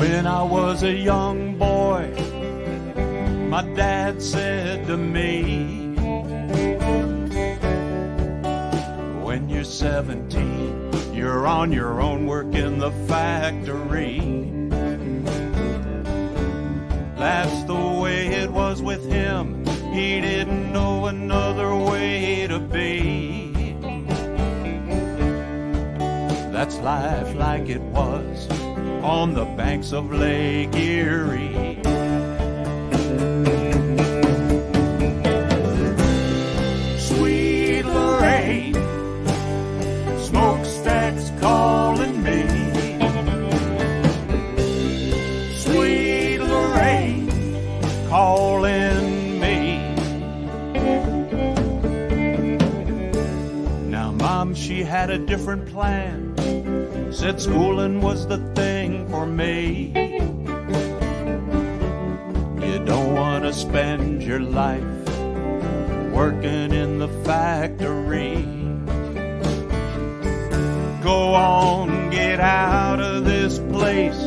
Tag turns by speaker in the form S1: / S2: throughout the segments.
S1: When I was a young boy, my dad said to me, when you're 17, you're on your own, work in the factory. That's the way it was with him. He didn't know another way to be. That's life like it was on the banks of Lake Erie. Sweet Lorraine, smokestacks calling me. Sweet Lorraine, calling me. Now Mom, she had a different plan. Said schooling was the thing for me. You don't want to spend your life working in the factory. Go on, get out of this place,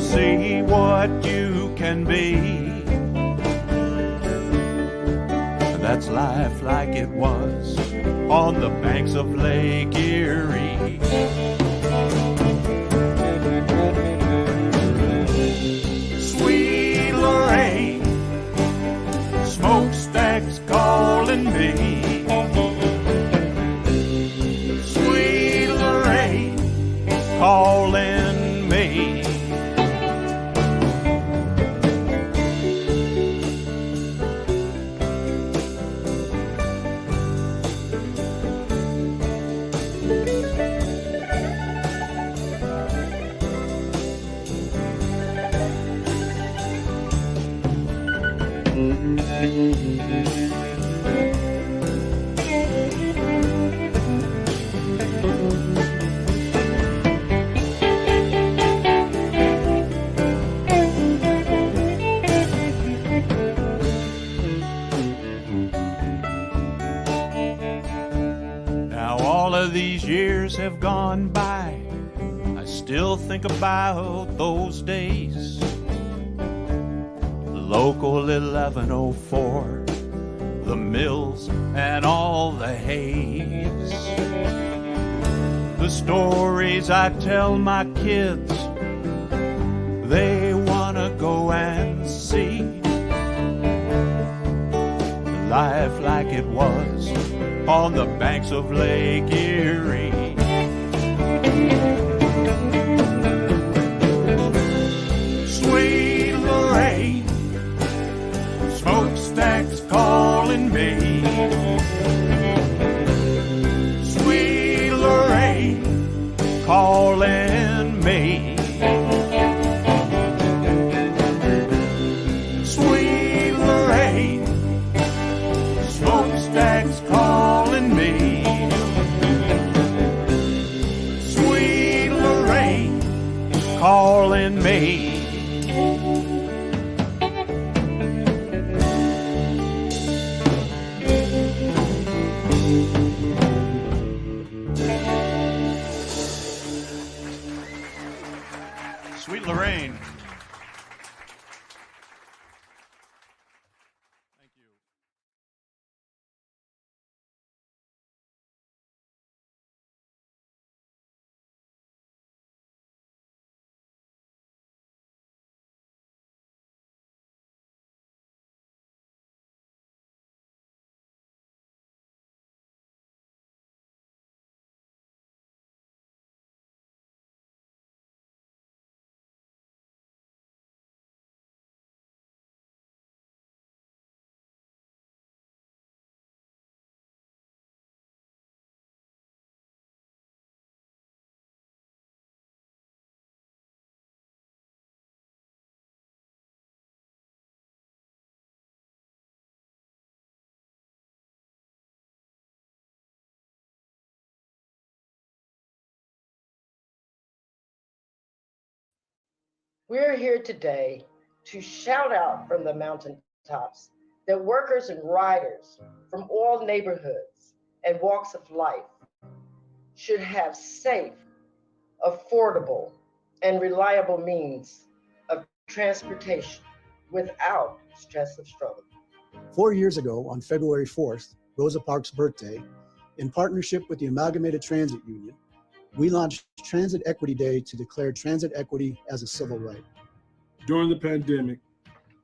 S1: see what you can be. That's life like it was on the banks of Lake Erie. Sweet Lorraine, smokestacks calling me. Sweet Lorraine, calling me. Now all of these years have gone by, I still think about those days. Local 1104, the mills and all the haze. The stories I tell my kids, they wanna go and see. Life like it was on the banks of Lake Erie. Sweet Lorraine, smokestacks calling me. Sweet Lorraine, calling me. Sweet Lorraine, smokestacks calling me. Sweet Lorraine, calling me. Sweet Lorraine. Thank you.
S2: We're here today to shout out from the mountaintops that workers and riders from all neighborhoods and walks of life should have safe, affordable, and reliable means transportation without stress of struggle.
S3: 4 years ago, on February 4th, Rosa Parks' birthday, in partnership with the Amalgamated Transit Union, we launched Transit Equity Day to declare transit equity as a civil right.
S4: During the pandemic,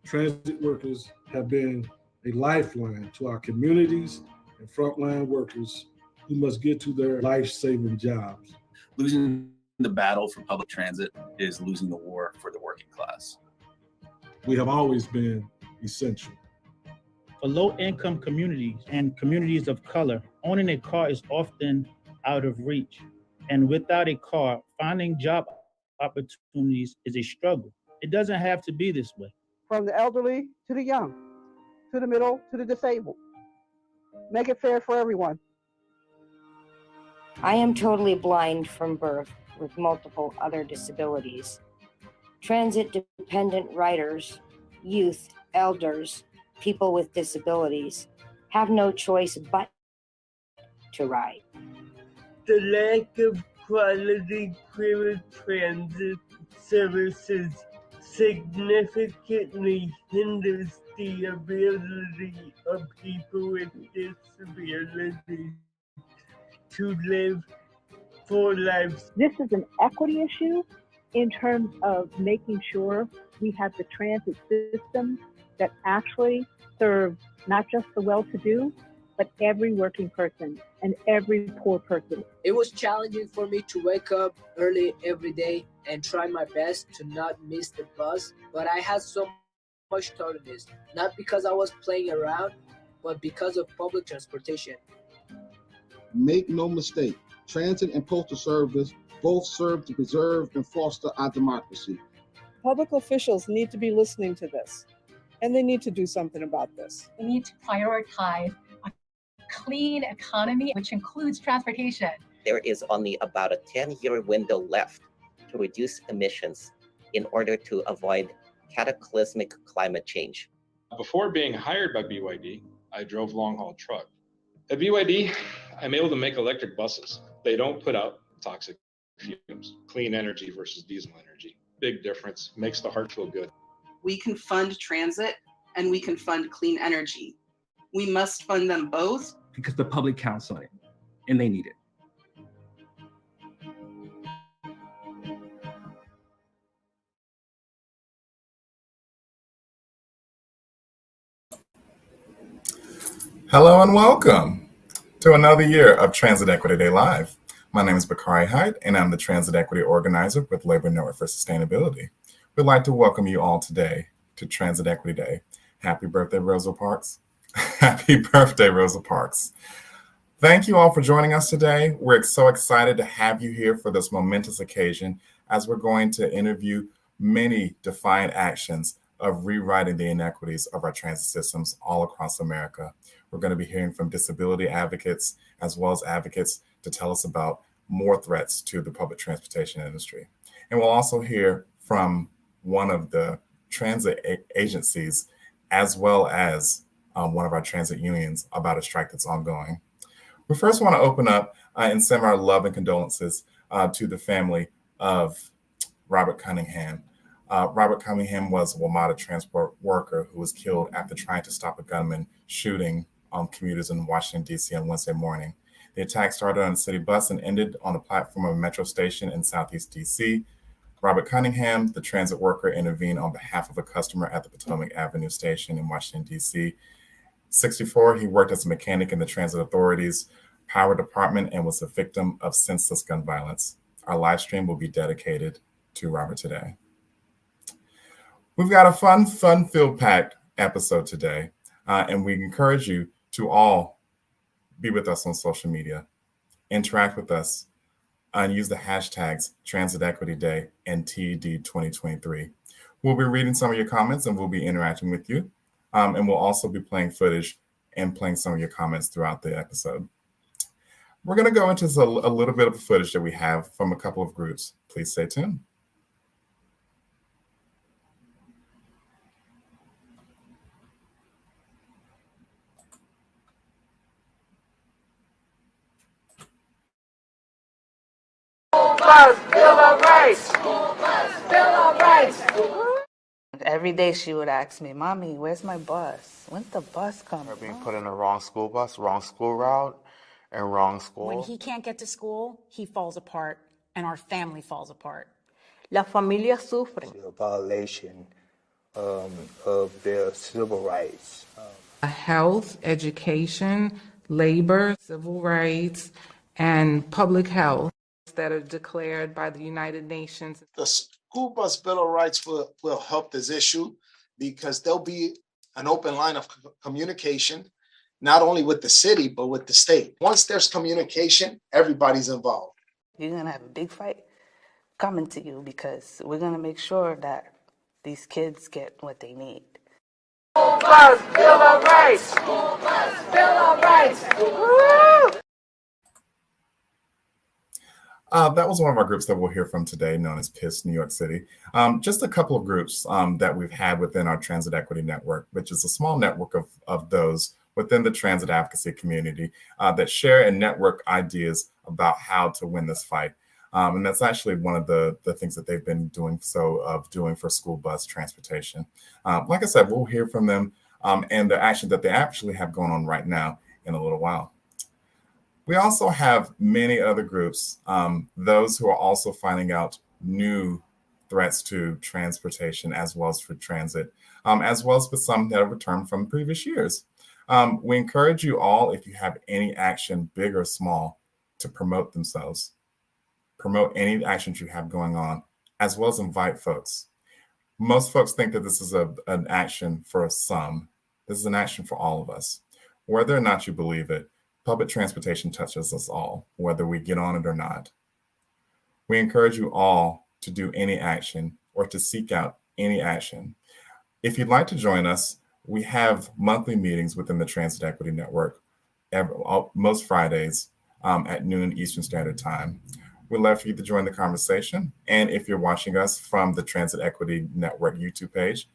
S4: transit workers have been a lifeline to our communities and frontline workers who must get to their life-saving jobs.
S5: Losing the battle for public transit is losing the war for the working class.
S4: We have always been essential.
S6: For low-income communities and communities of color, owning a car is often out of reach. And without a car, finding job opportunities is a struggle. It doesn't have to be this way.
S7: From the elderly to the young, to the middle, to the disabled. Make it fair for everyone.
S8: I am totally blind from birth with multiple other disabilities. Transit-dependent riders, youth, elders, people with disabilities have no choice but to ride.
S9: The lack of quality private transit services significantly hinders the ability of people with disabilities to live full lives.
S10: This is an equity issue in terms of making sure we have the transit system that actually serves not just the well-to-do, but every working person and every poor person.
S11: It was challenging for me to wake up early every day and try my best to not miss the bus, but I had so much tardiness, not because I was playing around, but because of public transportation.
S12: Make no mistake, transit and postal service both serve to preserve and foster our democracy.
S7: Public officials need to be listening to this, and they need to do something about this.
S13: We need to prioritize a clean economy, which includes transportation.
S14: There is only about a 10-year window left to reduce emissions in order to avoid cataclysmic climate change.
S15: Before being hired by BYD, I drove long-haul truck. At BYD, I'm able to make electric buses. They don't put out toxic fumes. Clean energy versus diesel energy. Big difference, makes the heart feel good.
S16: We can fund transit and we can fund clean energy. We must fund them both.
S17: Because the public counts on it and they need it.
S18: Hello and welcome to another year of Transit Equity Day Live. My name is Bakari Height and I'm the Transit Equity Organizer with Labor Network for Sustainability. We'd like to welcome you all today to Transit Equity Day. Happy birthday, Rosa Parks. Happy birthday, Rosa Parks. Thank you all for joining us today. We're so excited to have you here for this momentous occasion as we're going to interview many defiant actions of rewriting the inequities of our transit systems all across America. We're going to be hearing from disability advocates as well as advocates to tell us about more threats to the public transportation industry. And we'll also hear from one of the transit agencies as well as one of our transit unions about a strike that's ongoing. We first want to open up and send our love and condolences to the family of Robert Cunningham. Robert Cunningham was a WMATA transport worker who was killed after trying to stop a gunman shooting commuters in Washington, D.C. on Wednesday morning. The attack started on a city bus and ended on the platform of a metro station in Southeast D.C. Robert Cunningham, the transit worker, intervened on behalf of a customer at the Potomac Avenue station in Washington, D.C. 64, he worked as a mechanic in the Transit Authority's power department and was a victim of senseless gun violence. Our live stream will be dedicated to Robert today. We've got a fun-filled packed episode today, and we encourage you to all be with us on social media, interact with us, and use the hashtags Transit Equity Day and TED 2023. We'll be reading some of your comments and we'll be interacting with you. And we'll also be playing footage and playing some of your comments throughout the episode. We're going to go into a little bit of the footage that we have from a couple of groups. Please stay tuned.
S9: School bus, Bill of Rights! School bus, Bill of Rights!
S19: Every day she would ask me, Mommy, where's my bus? When's the bus coming?
S20: Or being put in the wrong school bus, wrong school route, and wrong school.
S21: When he can't get to school, he falls apart, and our family falls apart.
S22: Las familias sufren.
S23: A violation of their civil rights.
S24: Health, education, labor, civil rights, and public health that are declared by the United Nations.
S25: The School Bus Bill of Rights will help this issue because there'll be an open line of communication, not only with the city, but with the state. Once there's communication, everybody's involved.
S19: You're going to have a big fight coming to you because we're going to make sure that these kids get what they need.
S26: School Bus Bill of Rights! School Bus Bill of Rights! Woo!
S18: That was one of our groups that we'll hear from today, known as PISS New York City. Just a couple of groups that we've had within our Transit Equity Network, which is a small network of those within the transit advocacy community that share and network ideas about how to win this fight. And that's actually one of the things that they've been doing for school bus transportation. Like I said, we'll hear from them and the action that they actually have going on right now in a little while. We also have many other groups, those who are also finding out new threats to transportation as well as for transit, as well as for some that have returned from previous years. We encourage you all, if you have any action, big or small, to promote themselves. Promote any actions you have going on, as well as invite folks. Most folks think that this is an action for some. This is an action for all of us. Whether or not you believe it, public transportation touches us all, whether we get on it or not. We encourage you all to do any action or to seek out any action. If you'd like to join us, we have monthly meetings within the Transit Equity Network, most Fridays at noon Eastern Standard Time. We'd love for you to join the conversation. And if you're watching us from the Transit Equity Network YouTube page,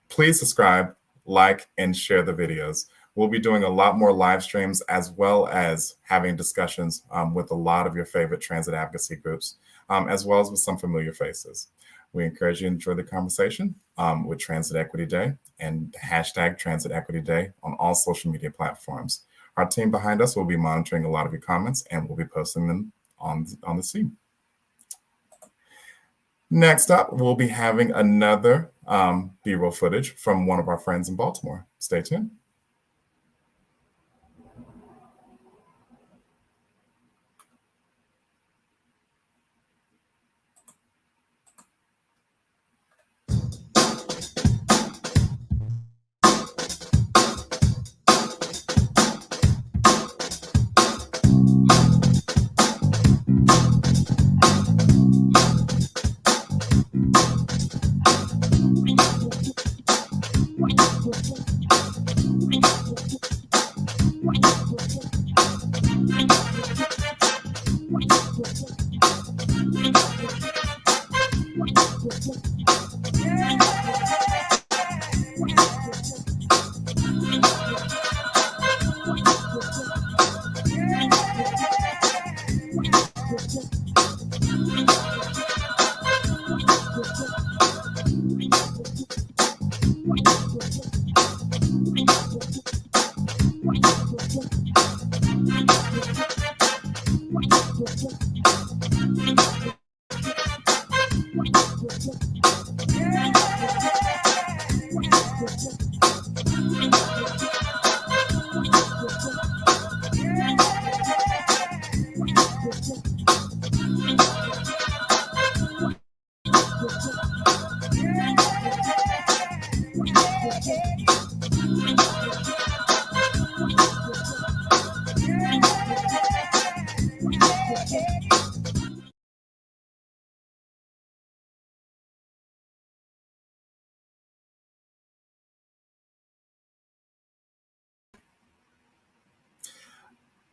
S18: please subscribe, like, and share the videos. We'll be doing a lot more live streams as well as having discussions with a lot of your favorite transit advocacy groups, as well as with some familiar faces. We encourage you to enjoy the conversation with Transit Equity Day and hashtag Transit Equity Day on all social media platforms. Our team behind us will be monitoring a lot of your comments and we'll be posting them on the scene. Next up, we'll be having another B-roll footage from one of our friends in Baltimore. Stay tuned.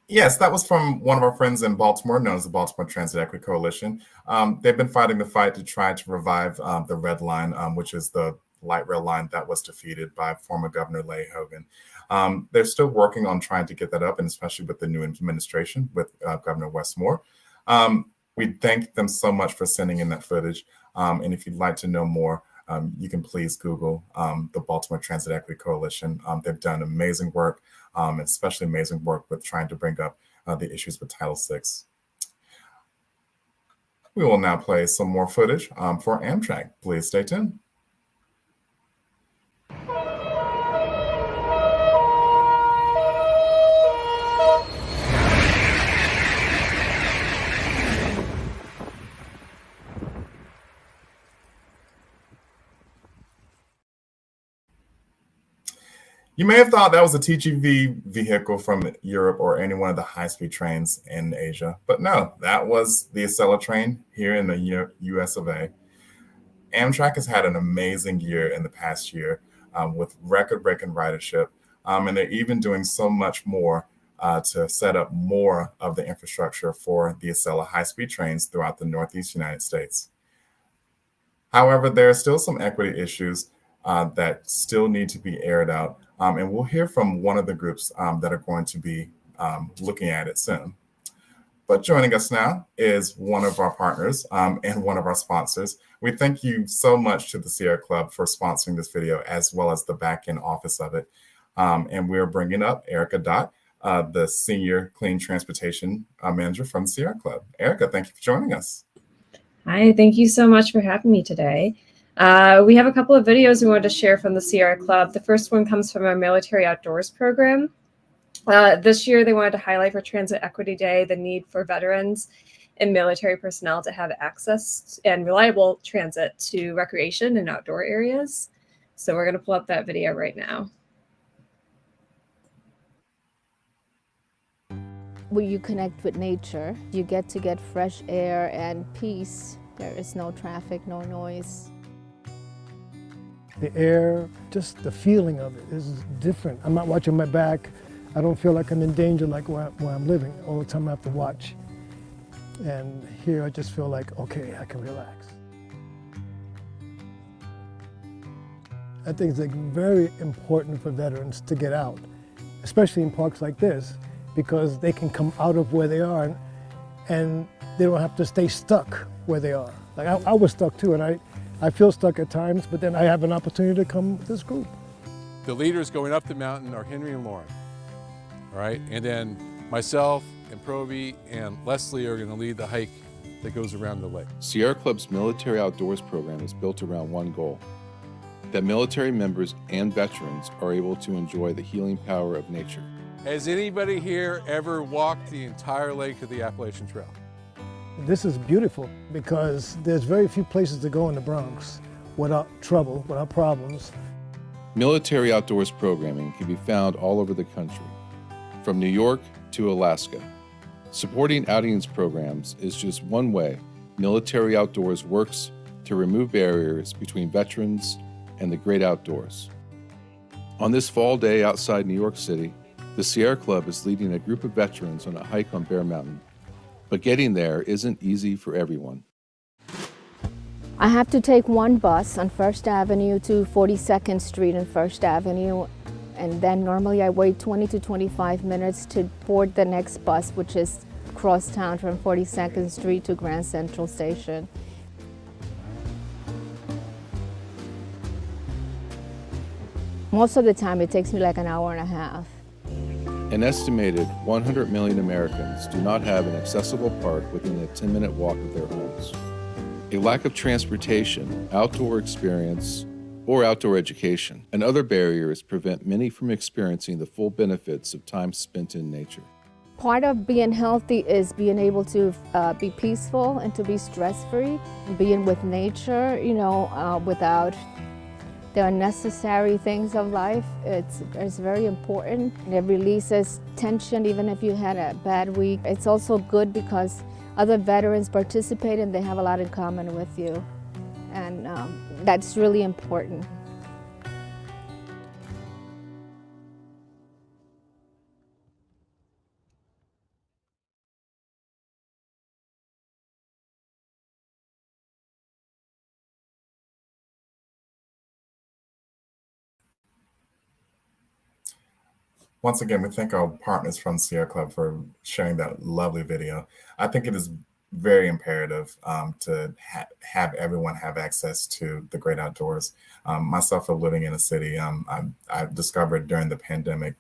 S18: Yes, that was from one of our friends in Baltimore, known as the Baltimore Transit Equity Coalition. They've been fighting the fight to try to revive the Red Line, which is the light rail line that was defeated by former Governor Larry Hogan. They're still working on trying to get that up, and especially with the new administration with Governor Wes Moore. We thank them so much for sending in that footage. And if you'd like to know more, you can please Google the Baltimore Transit Equity Coalition. They've done amazing work, especially amazing work with trying to bring up the issues with Title VI. We will now play some more footage for Amtrak. Please stay tuned. You may have thought that was a TGV vehicle from Europe or any one of the high-speed trains in Asia, but no, that was the Acela train here in the US of A. Amtrak has had an amazing year in the past year with record-breaking ridership, and they're even doing so much more to set up more of the infrastructure for the Acela high-speed trains throughout the Northeast United States. However, there are still some equity issues that still need to be aired out. And we'll hear from one of the groups that are going to be looking at it soon. But joining us now is one of our partners and one of our sponsors. We thank you so much to the Sierra Club for sponsoring this video, as well as the back-end office of it. And we're bringing up Erica Dott, the Senior Clean Transportation Manager from the Sierra Club. Erica, thank you for joining us.
S1: Hi, thank you so much for having me today. We have a couple of videos we wanted to share from the Sierra Club. The first one comes from our Military Outdoors program. This year, they wanted to highlight for Transit Equity Day the need for veterans and military personnel to have access and reliable transit to recreation and outdoor areas. So we're going to pull up that video right now.
S2: When you connect with nature, you get to get fresh air and peace. There is no traffic, no noise.
S3: The air, just the feeling of it is different. I'm not watching my back. I don't feel like I'm in danger like where I'm living. All the time I have to watch. And here I just feel like, okay, I can relax. I think it's like very important for veterans to get out, especially in parks like this, because they can come out of where they are and they don't have to stay stuck where they are. Like I was stuck too, and I feel stuck at times, but then I have an opportunity to come with this group.
S4: The leaders going up the mountain are Henry and Lauren, all right? And then myself and Proby and Leslie are gonna lead the hike that goes around the lake.
S5: Sierra Club's Military Outdoors program is built around one goal, that military members and veterans are able to enjoy the healing power of nature.
S4: Has anybody here ever walked the entire lake of the Appalachian Trail?
S3: This is beautiful because there's very few places to go in the Bronx without trouble, without problems.
S5: Military Outdoors programming can be found all over the country, from New York to Alaska. Supporting outings programs is just one way Military Outdoors works to remove barriers between veterans and the great outdoors. On this fall day outside New York City, the Sierra Club is leading a group of veterans on a hike on Bear Mountain. But getting there isn't easy for everyone.
S2: I have to take one bus on First Avenue to 42nd Street and First Avenue, and then normally I wait 20 to 25 minutes to board the next bus, which is cross town from 42nd Street to Grand Central Station. Most of the time it takes me like an hour and a half.
S5: An estimated 100 million Americans do not have an accessible park within a 10-minute walk of their homes. A lack of transportation, outdoor experience, or outdoor education, and other barriers prevent many from experiencing the full benefits of time spent in nature.
S2: Part of being healthy is being able to be peaceful and to be stress-free, being with nature, without the unnecessary things of life. It's very important. It releases tension even if you had a bad week. It's also good because other veterans participate and they have a lot in common with you. And that's really important.
S18: Once again, we thank our partners from Sierra Club for sharing that lovely video. I think it is very imperative to have everyone have access to the great outdoors. Myself, living in a city, I've discovered during the pandemic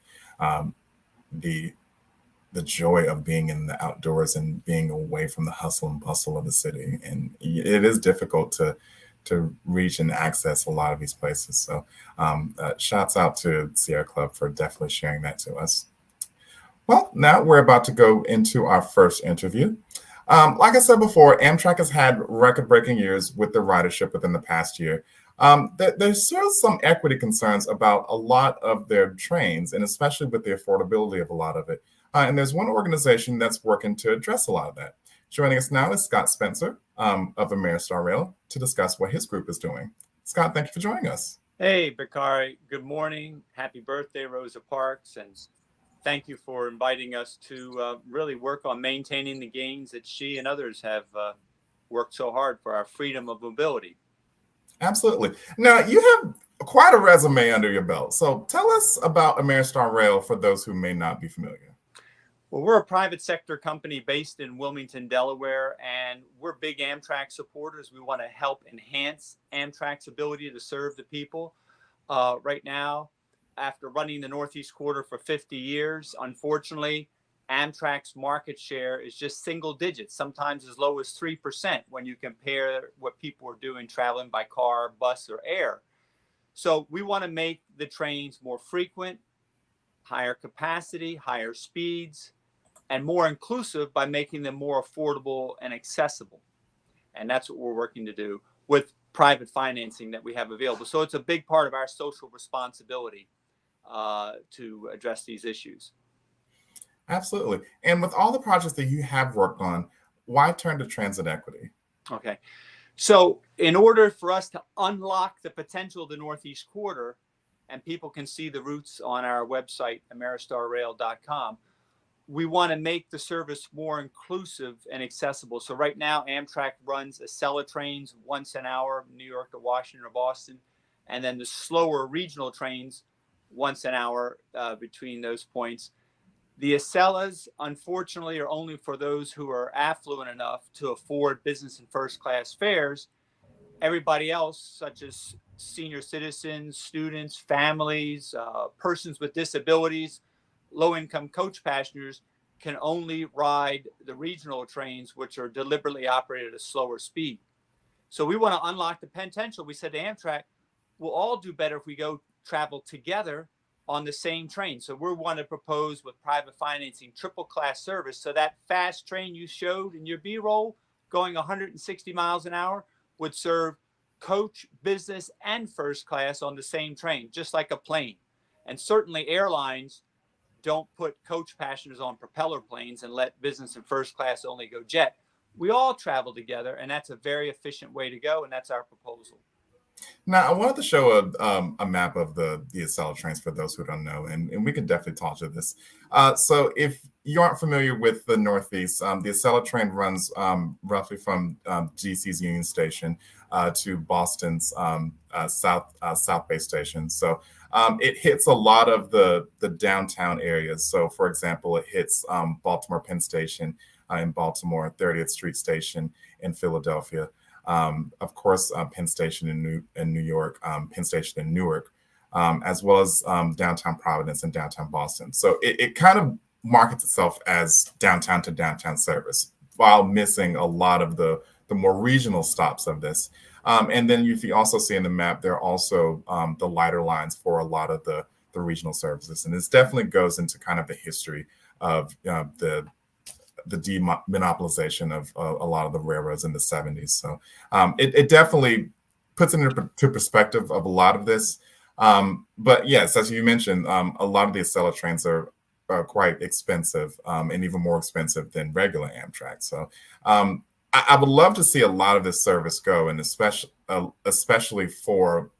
S18: the joy of being in the outdoors and being away from the hustle and bustle of the city. And it is difficult to reach and access a lot of these places. So shouts out to Sierra Club for definitely sharing that to us. Well, now we're about to go into our first interview. Like I said before, Amtrak has had record-breaking years with the ridership within the past year. There's still some equity concerns about a lot of their trains, and especially with the affordability of a lot of it. And there's one organization that's working to address a lot of that. Joining us now is Scott Spencer of Ameristar Rail to discuss what his group is doing. Scott, thank you for joining us.
S6: Hey, Bakari. Good morning. Happy birthday, Rosa Parks. And thank you for inviting us to really work on maintaining the gains that she and others have worked so hard for our freedom of mobility.
S18: Absolutely. Now, you have quite a resume under your belt. So tell us about Ameristar Rail for those who may not be familiar.
S6: Well, we're a private sector company based in Wilmington, Delaware, and we're big Amtrak supporters. We want to help enhance Amtrak's ability to serve the people. Right now, after running the Northeast Corridor for 50 years, unfortunately, Amtrak's market share is just single digits, sometimes as low as 3% when you compare what people are doing traveling by car, bus, or air. So we want to make the trains more frequent, higher capacity, higher speeds, and more inclusive by making them more affordable and accessible. And that's what we're working to do with private financing that we have available. So it's a big part of our social responsibility to address these issues.
S18: Absolutely. And with all the projects that you have worked on, why turn to transit equity?
S6: Okay. So in order for us to unlock the potential of the Northeast Corridor, and people can see the routes on our website, ameristarrail.com, we want to make the service more inclusive and accessible. So right now, Amtrak runs Acela trains once an hour, New York to Washington or Boston, and then the slower regional trains once an hour between those points. The Acelas, unfortunately, are only for those who are affluent enough to afford business and first class fares. Everybody else, such as senior citizens, students, families, persons with disabilities, low-income coach passengers, can only ride the regional trains, which are deliberately operated at a slower speed. So we want to unlock the potential. We said to Amtrak, we'll all do better if we go travel together on the same train. So we want to propose with private financing triple class service. So that fast train you showed in your B-roll going 160 miles an hour would serve coach, business, and first class on the same train, just like a plane. And certainly airlines don't put coach passengers on propeller planes and let business and first class only go jet. We all travel together, and that's a very efficient way to go, and that's our proposal.
S18: Now, I wanted to show a map of the Acela trains for those who don't know, and we can definitely talk to this. So if you aren't familiar with the Northeast, the Acela train runs roughly from DC's Union Station to Boston's South Bay Station. So it hits a lot of the downtown areas. So, for example, it hits Baltimore Penn Station in Baltimore, 30th Street Station in Philadelphia. Of course, Penn Station in New York, Penn Station in Newark, as well as downtown Providence and downtown Boston. So it kind of markets itself as downtown to downtown service while missing a lot of the more regional stops of this. And then if you also see in the map, there are also the lighter lines for a lot of the regional services. And this definitely goes into kind of the history of the demonopolization of a lot of the railroads in the 70s. So it definitely puts it into perspective of a lot of this. But yes, as you mentioned, a lot of the Acela trains are quite expensive and even more expensive than regular Amtrak. So I would love to see a lot of this service go, and especially for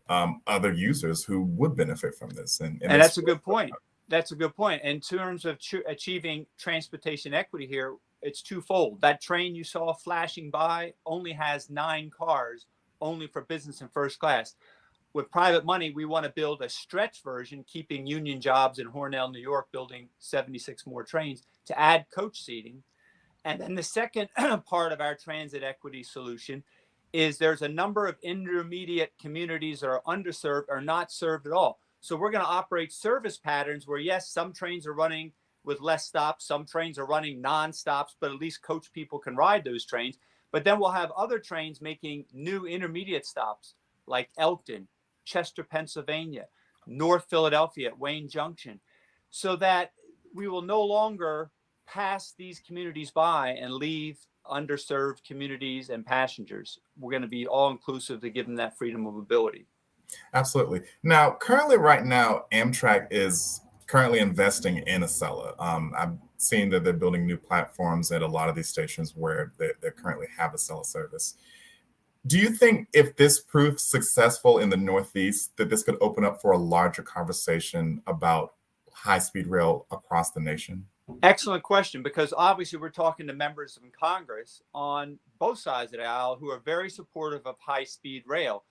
S18: other users who would benefit from this. And
S6: that's a good point. That's a good point. In terms of achieving transportation equity here, it's twofold. That train you saw flashing by only has 9 cars, only for business and first class. With private money, we want to build a stretch version, keeping union jobs in Hornell, New York, building 76 more trains to add coach seating. And then the second part of our transit equity solution is there's a number of intermediate communities that are underserved or not served at all. So we're going to operate service patterns where, yes, some trains are running with less stops, some trains are running non-stops, but at least coach people can ride those trains. But then we'll have other trains making new intermediate stops like Elkton, Chester, Pennsylvania, North Philadelphia at Wayne Junction, so that we will no longer pass these communities by and leave underserved communities and passengers. We're going to be all inclusive to give them that freedom of mobility.
S18: Absolutely. Now, currently, right now, Amtrak is currently investing in Acela. I've seen that they're building new platforms at a lot of these stations where they currently have Acela service. Do you think if this proves successful in the Northeast, that this could open up for a larger conversation about high-speed rail across the nation?
S6: Excellent question, because obviously we're talking to members of Congress on both sides of the aisle who are very supportive of high-speed rail.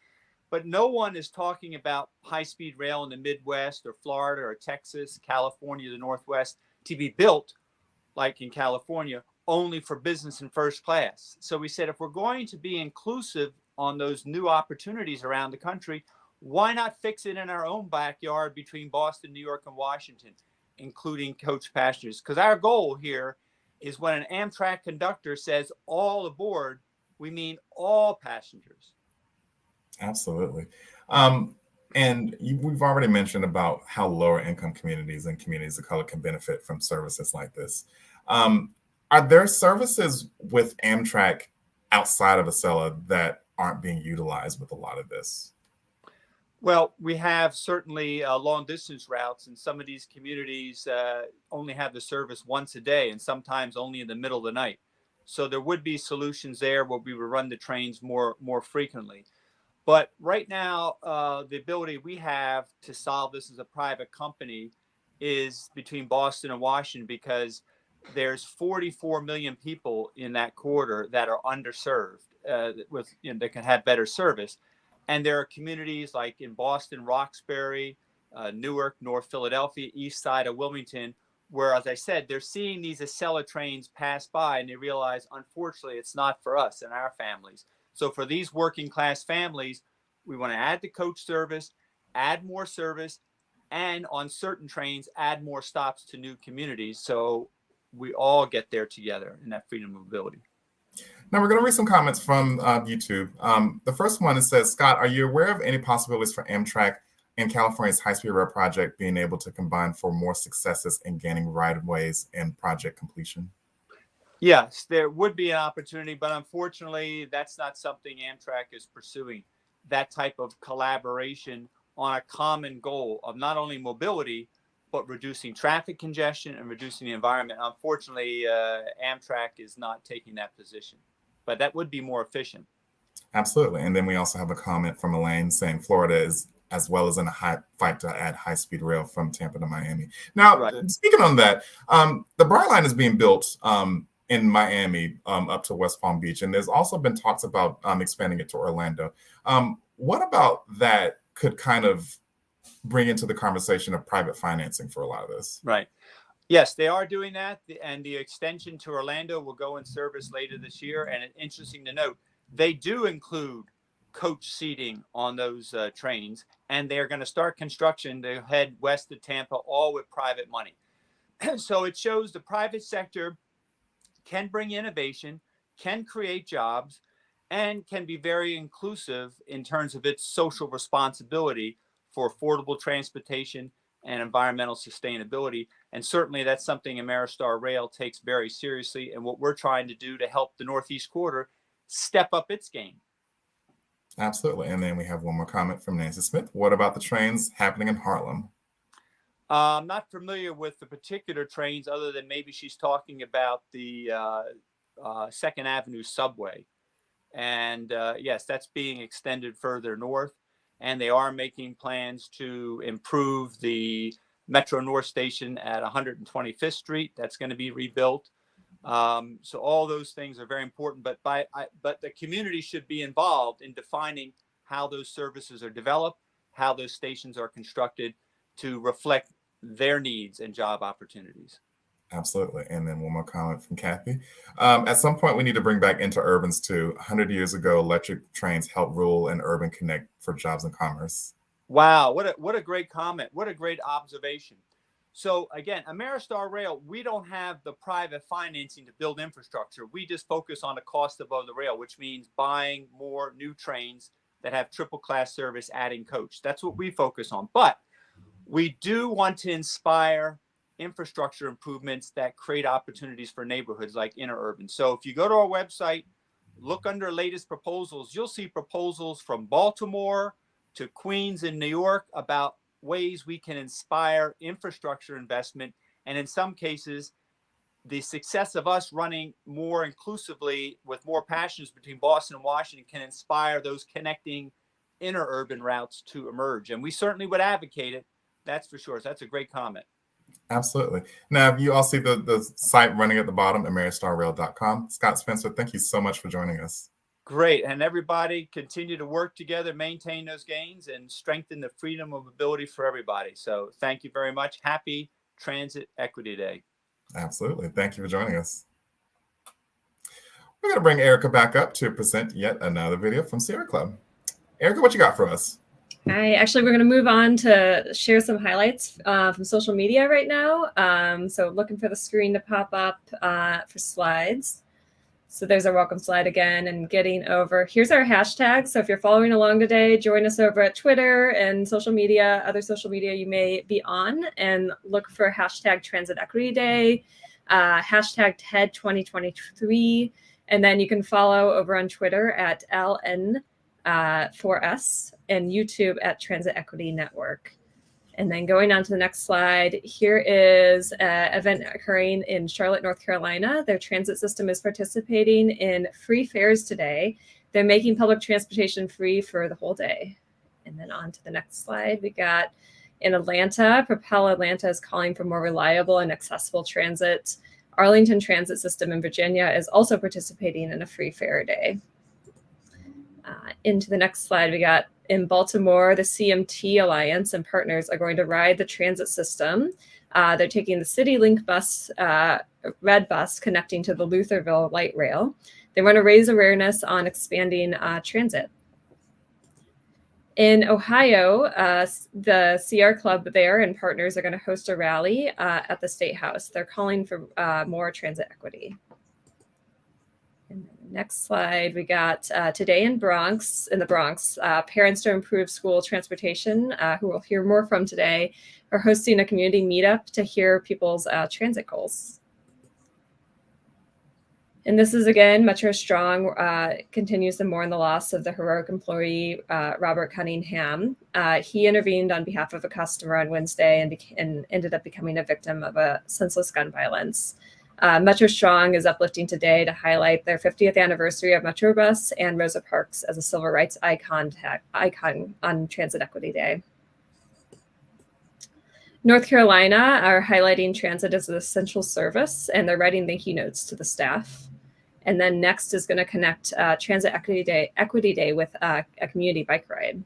S6: But no one is talking about high-speed rail in the Midwest or Florida or Texas, California, the Northwest to be built, like in California, only for business and first class. So we said, if we're going to be inclusive on those new opportunities around the country, why not fix it in our own backyard between Boston, New York, and Washington, including coach passengers? Because our goal here is when an Amtrak conductor says all aboard, we mean all passengers.
S18: Absolutely. We've already mentioned about how lower income communities and communities of color can benefit from services like this. Are there services with Amtrak outside of Acela that aren't being utilized with a lot of this?
S6: Well, we have certainly long distance routes, and some of these communities only have the service once a day and sometimes only in the middle of the night. So there would be solutions there where we would run the trains more frequently. But right now, the ability we have to solve this as a private company is between Boston and Washington, because there's 44 million people in that corridor that are underserved that can have better service. And there are communities like in Boston, Roxbury, Newark, North Philadelphia, east side of Wilmington, where, as I said, they're seeing these Acela trains pass by and they realize, unfortunately, it's not for us and our families. So for these working class families, we want to add the coach service, add more service, and on certain trains, add more stops to new communities. So we all get there together in that freedom of mobility.
S18: Now we're going to read some comments from YouTube. The first one, it says, Scott, are you aware of any possibilities for Amtrak and California's high-speed rail project being able to combine for more successes in gaining right-of-ways and project completion?
S6: Yes, there would be an opportunity, but unfortunately, that's not something Amtrak is pursuing. That type of collaboration on a common goal of not only mobility, but reducing traffic congestion and reducing the environment. Unfortunately, Amtrak is not taking that position, but that would be more efficient.
S18: Absolutely. And then we also have a comment from Elaine saying Florida is as well as in a fight to add high-speed rail from Tampa to Miami. Now, Speaking on that, the Brightline is being built in Miami up to West Palm Beach, and there's also been talks about expanding it to Orlando. What about that could kind of bring into the conversation of private financing for a lot of this?
S6: Right. Yes, they are doing that, and the extension to Orlando will go in service later this year. And it's interesting to note, they do include coach seating on those trains, and they're going to start construction to head west of Tampa, all with private money. So it shows the private sector can bring innovation, can create jobs, and can be very inclusive in terms of its social responsibility for affordable transportation and environmental sustainability. And certainly that's something Ameristar Rail takes very seriously, and what we're trying to do to help the Northeast Corridor step up its game.
S18: Absolutely. And then we have one more comment from Nancy Smith. What about the trains happening in Harlem?
S6: I'm not familiar with the particular trains, other than maybe she's talking about the 2nd Avenue subway. And yes, that's being extended further north. And they are making plans to improve the Metro North station at 125th Street. That's going to be rebuilt. So all those things are very important, but the community should be involved in defining how those services are developed, how those stations are constructed to reflect their needs and job opportunities.
S18: Absolutely. And then one more comment from Kathy. At some point, we need to bring back interurbans too. 100 years ago, electric trains helped rule and urban connect for jobs and commerce.
S6: Wow, what a great comment. What a great observation. So again, Ameristar Rail, we don't have the private financing to build infrastructure. We just focus on the cost above the rail, which means buying more new trains that have triple class service, adding coach. That's what we focus on. But we do want to inspire infrastructure improvements that create opportunities for neighborhoods like interurban. So if you go to our website, look under latest proposals, you'll see proposals from Baltimore to Queens and New York about ways we can inspire infrastructure investment. And in some cases, the success of us running more inclusively with more passions between Boston and Washington can inspire those connecting interurban routes to emerge. And we certainly would advocate it. That's for sure. So that's a great comment.
S18: Absolutely. Now, you all see the site running at the bottom, ameristarrail.com. Scott Spencer, thank you so much for joining us.
S6: Great. And everybody continue to work together, maintain those gains, and strengthen the freedom of mobility for everybody. So thank you very much. Happy Transit Equity Day.
S18: Absolutely. Thank you for joining us. We're going to bring Erica back up to present yet another video from Sierra Club. Erica, what you got for us?
S1: Hi, actually, we're going to move on to share some highlights from social media right now. So looking for the screen to pop up for slides. So there's our welcome slide again, and getting over. Here's our hashtag. So if you're following along today, join us over at Twitter and social media, other social media you may be on, and look for hashtag Transit Equity Day, hashtag TED 2023. And then you can follow over on Twitter at LN4S and YouTube at Transit Equity Network. And then going on to the next slide, here is an event occurring in Charlotte, North Carolina. Their transit system is participating in free fares today. They're making public transportation free for the whole day. And then on to the next slide, we got in Atlanta, Propel Atlanta is calling for more reliable and accessible transit. Arlington Transit System in Virginia is also participating in a free fare day. Into the next slide, we got in Baltimore, the CMT Alliance and partners are going to ride the transit system. They're taking the CityLink bus, red bus, connecting to the Lutherville Light Rail. They want to raise awareness on expanding transit. In Ohio, the Sierra Club there and partners are going to host a rally at the State House. They're calling for more transit equity. And then next slide, we got today in the Bronx, Parents to Improve School Transportation, who we'll hear more from today, are hosting a community meetup to hear people's transit goals. And this is, again, Metro Strong continues to mourn the loss of the heroic employee, Robert Cunningham. He intervened on behalf of a customer on Wednesday and ended up becoming a victim of a senseless gun violence. Metro Strong is uplifting today to highlight their 50th anniversary of Metrobus and Rosa Parks as a civil rights icon on Transit Equity Day. North Carolina are highlighting transit as an essential service, and they're writing thank you notes to the staff. And then next is going to connect Transit Equity Day with a community bike ride.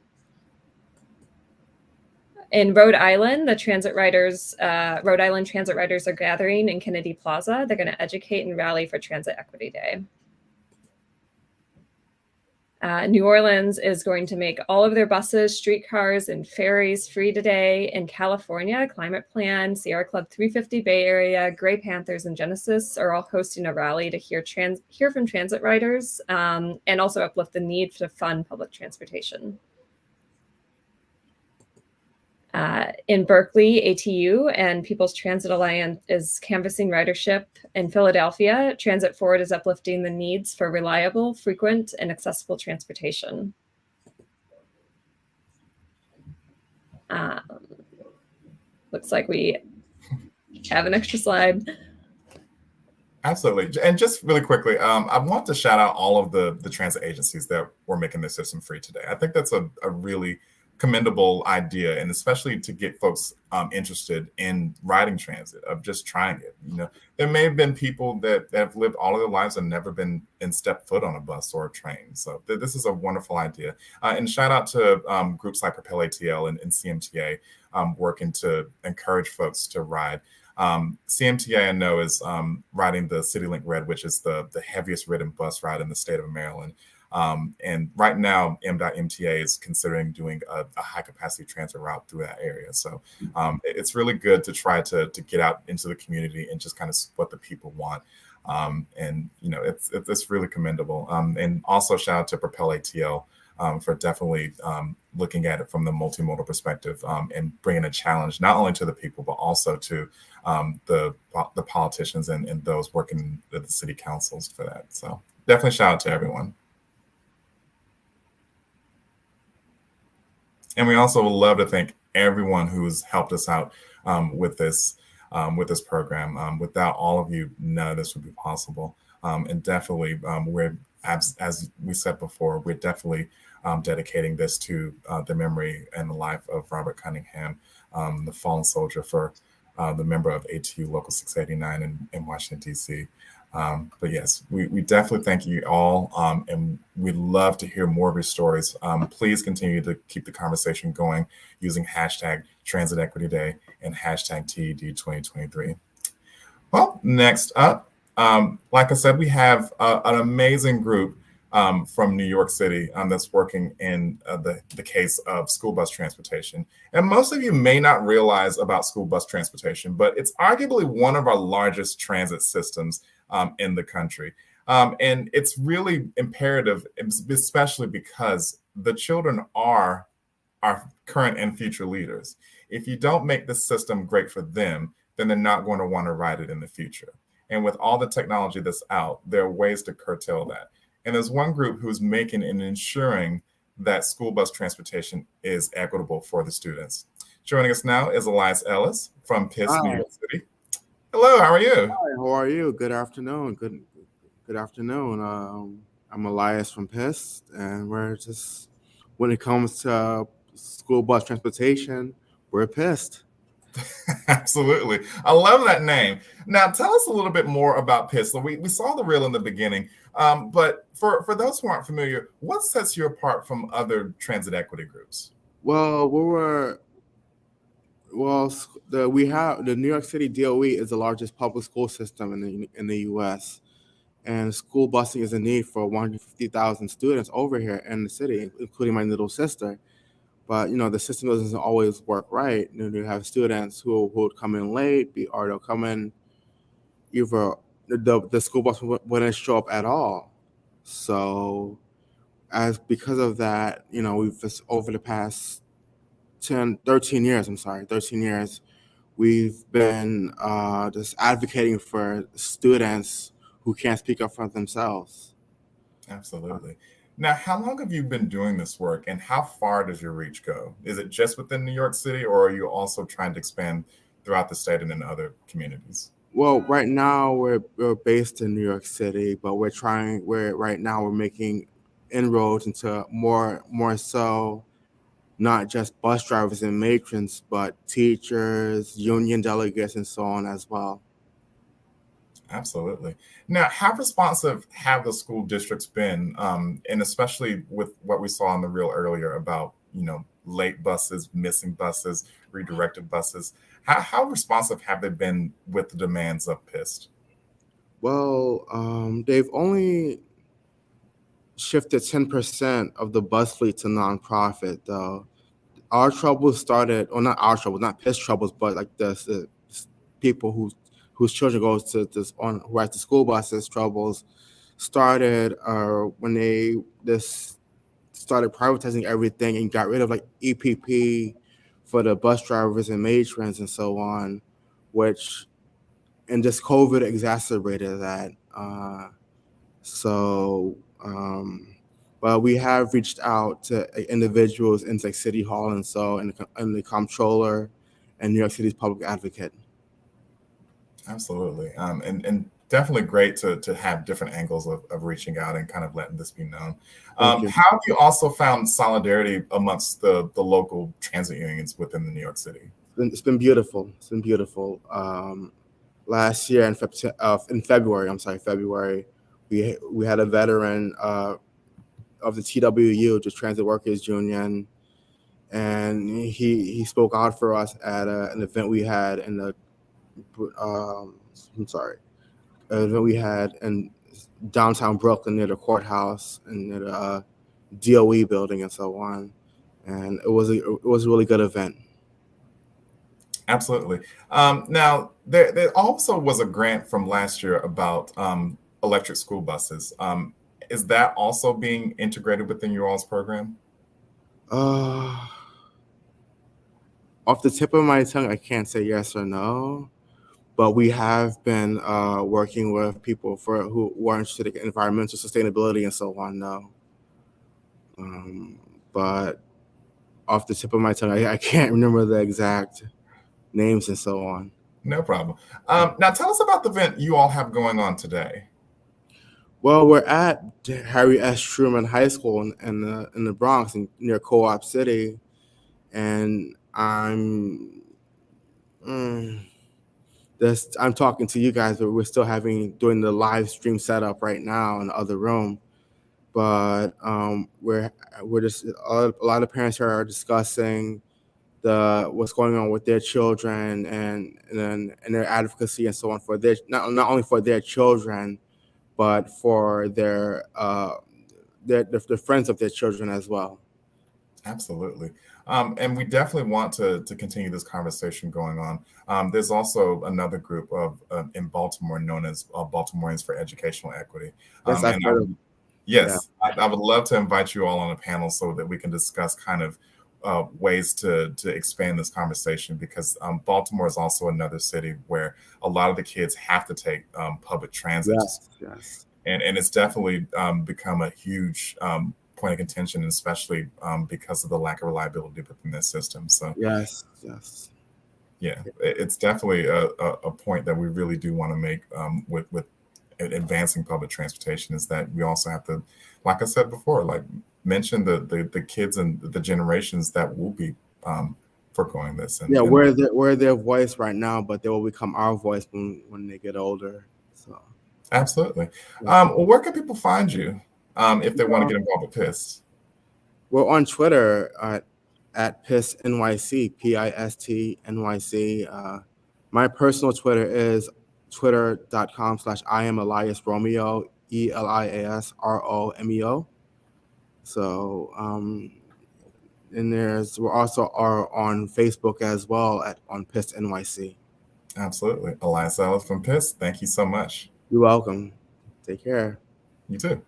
S1: In Rhode Island, the Rhode Island transit riders are gathering in Kennedy Plaza. They're going to educate and rally for Transit Equity Day. New Orleans is going to make all of their buses, streetcars, and ferries free today. In California, Climate Plan, Sierra Club 350 Bay Area, Gray Panthers, and Genesis are all hosting a rally to hear from transit riders and also uplift the need to fund public transportation. In Berkeley, ATU and People's Transit Alliance is canvassing ridership. In Philadelphia, Transit Forward is uplifting the needs for reliable, frequent, and accessible transportation. Looks like we have an extra slide.
S18: Absolutely. And just really quickly, I want to shout out all of the transit agencies that were making this system free today. I think that's a really commendable idea, and especially to get folks interested in riding transit, of just trying it. There may have been people that have lived all of their lives and never been stepped foot on a bus or a train. So this is a wonderful idea. And shout out to groups like Propel ATL and CMTA working to encourage folks to ride. CMTA, I know, is riding the CityLink Red, which is the heaviest ridden bus ride in the state of Maryland. And right now, MDOT/MTA is considering doing a high capacity transit route through that area. So it's really good to try to get out into the community and just kind of what the people want. And it's really commendable. And also shout out to Propel ATL for definitely looking at it from the multimodal perspective and bringing a challenge not only to the people but also to the politicians and those working at the city councils for that. So definitely shout out to everyone. And we also would love to thank everyone who's helped us out with this program. Without all of you, none of this would be possible. And definitely, we're as we said before, we're definitely dedicating this to the memory and the life of Robert Cunningham, the fallen soldier for the member of ATU Local 689 in Washington, D.C. But yes, we definitely thank you all, and we'd love to hear more of your stories. Please continue to keep the conversation going using hashtag Transit Equity Day and hashtag TED 2023. Well, next up, like I said, we have an amazing group from New York City that's working in the case of school bus transportation. And most of you may not realize about school bus transportation, but it's arguably one of our largest transit systems in the country. And it's really imperative, especially because the children are our current and future leaders. If you don't make the system great for them, then they're not going to want to ride it in the future. And with all the technology that's out, there are ways to curtail that. And there's one group who's making and ensuring that school bus transportation is equitable for the students. Joining us now is Elias Ellis from PIST, New York City. Hello, how are you?
S7: Hi, how are you? Good afternoon. Good afternoon. I'm Elias from PIST, and we're just, when it comes to school bus transportation, we're PIST.
S18: Absolutely. I love that name. Now, tell us a little bit more about PIST. So we saw the reel in the beginning, but for those who aren't familiar, what sets you apart from other transit equity groups?
S7: Well, we have the New York City DOE is the largest public school system in the U.S., and school busing is a need for 150,000 students over here in the city, including my little sister. But the system doesn't always work right. You have students who would come in late, or they'll come in either the school bus wouldn't show up at all. So, because of that, we've just over the past 13 years, we've been just advocating for students who can't speak up for themselves.
S18: Absolutely. Now, how long have you been doing this work, and how far does your reach go? Is it just within New York City, or are you also trying to expand throughout the state and in other communities?
S7: Well, right now we're based in New York City, but right now we're making inroads into more so not just bus drivers and matrons, but teachers, union delegates, and so on as well.
S18: Absolutely. Now, how responsive have the school districts been, and especially with what we saw on the reel earlier about, late buses, missing buses, redirected buses? How responsive have they been with the demands of PIST?
S7: Well, they've only shifted 10% of the bus fleet to nonprofit, though. Our troubles started, or not our troubles, not PIST troubles, but like the people whose children go to who ride the school buses troubles started when they just started privatizing everything and got rid of like EPP for the bus drivers and matrons and so on, and just COVID exacerbated that. But we have reached out to individuals in like City Hall and the comptroller and New York City's public advocate.
S18: Absolutely. And definitely great to have different angles of reaching out and kind of letting this be known. How have you also found solidarity amongst the local transit unions within the New York City?
S7: It's been beautiful. Last year in February, we had a veteran of the TWU, the Transit Workers Union, and he spoke out for us at an event we had in the I'm sorry, event we had in downtown Brooklyn near the courthouse and near the DOE building and so on. And it was a really good event.
S18: Absolutely. Now, there also was a grant from last year about electric school buses. Is that also being integrated within your all's program?
S7: Off the tip of my tongue, I can't say yes or no, but we have been working with people who are interested in environmental sustainability and so on now. But off the tip of my tongue, I can't remember the exact names and so on.
S18: No problem. Now, tell us about the event you all have going on today.
S7: Well, we're at Harry S. Truman High School in the Bronx, near Co-op City, and I'm talking to you guys, but we're still doing the live stream setup right now in the other room. But we're just a lot of parents here are discussing what's going on with their children and their advocacy and so on for their not only for their children, but for the friends of their children as well.
S18: Absolutely. And we definitely want to continue this conversation going on. There's also another group in Baltimore known as Baltimoreans for Educational Equity.
S7: Yes, I've heard of.
S18: Yes, I would love to invite you all on a panel so that we can discuss kind of ways to expand this conversation, because Baltimore is also another city where a lot of the kids have to take public transit.
S7: Yes.
S18: And it's definitely become a huge point of contention, especially because of the lack of reliability within this system. So
S7: yes.
S18: Yeah, it's definitely a point that we really do want to make with advancing public transportation, is that we also have to, like I said before, like mention the kids and the generations that will be foregoing this. And,
S7: we're their voice right now, but they will become our voice when they get older. So
S18: absolutely. Well, where can people find you if they want to get involved with PIST?
S7: We're on Twitter at PIST NYC, PIST NYC. My personal Twitter is twitter.com/IamEliasRomeo, ELIASROMEO. So, and we're also on Facebook as well on PIST NYC.
S18: Absolutely. Elias Ellis from PIST, thank you so much.
S7: You're welcome. Take care.
S18: You too.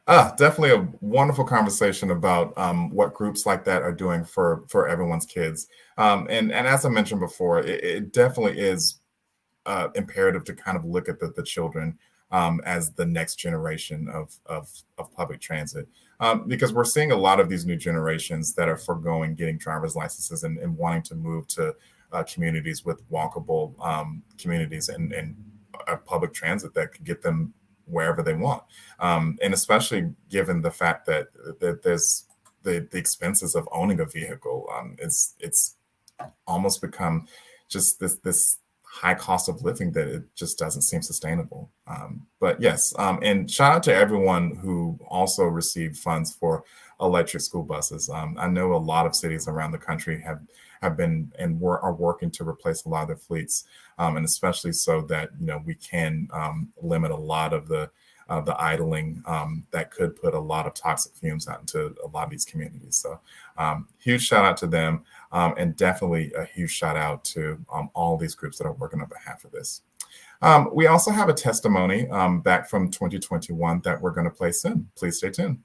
S18: Definitely a wonderful conversation about what groups like that are doing for everyone's kids. And as I mentioned before, it definitely is imperative to kind of look at the children as the next generation of public transit, because we're seeing a lot of these new generations that are foregoing getting driver's licenses and wanting to move to communities with walkable communities and public transit that could get them wherever they want, and especially given the fact that there's the expenses of owning a vehicle. It's almost become just this high cost of living that it just doesn't seem sustainable. But yes, and shout out to everyone who also received funds for electric school buses. I know a lot of cities around the country have been and are working to replace a lot of their fleets, and especially so that we can limit a lot of the idling that could put a lot of toxic fumes out into a lot of these communities. So huge shout out to them, and definitely a huge shout out to all these groups that are working on behalf of this. We also have a testimony back from 2021 that we're going to play soon. Please stay tuned.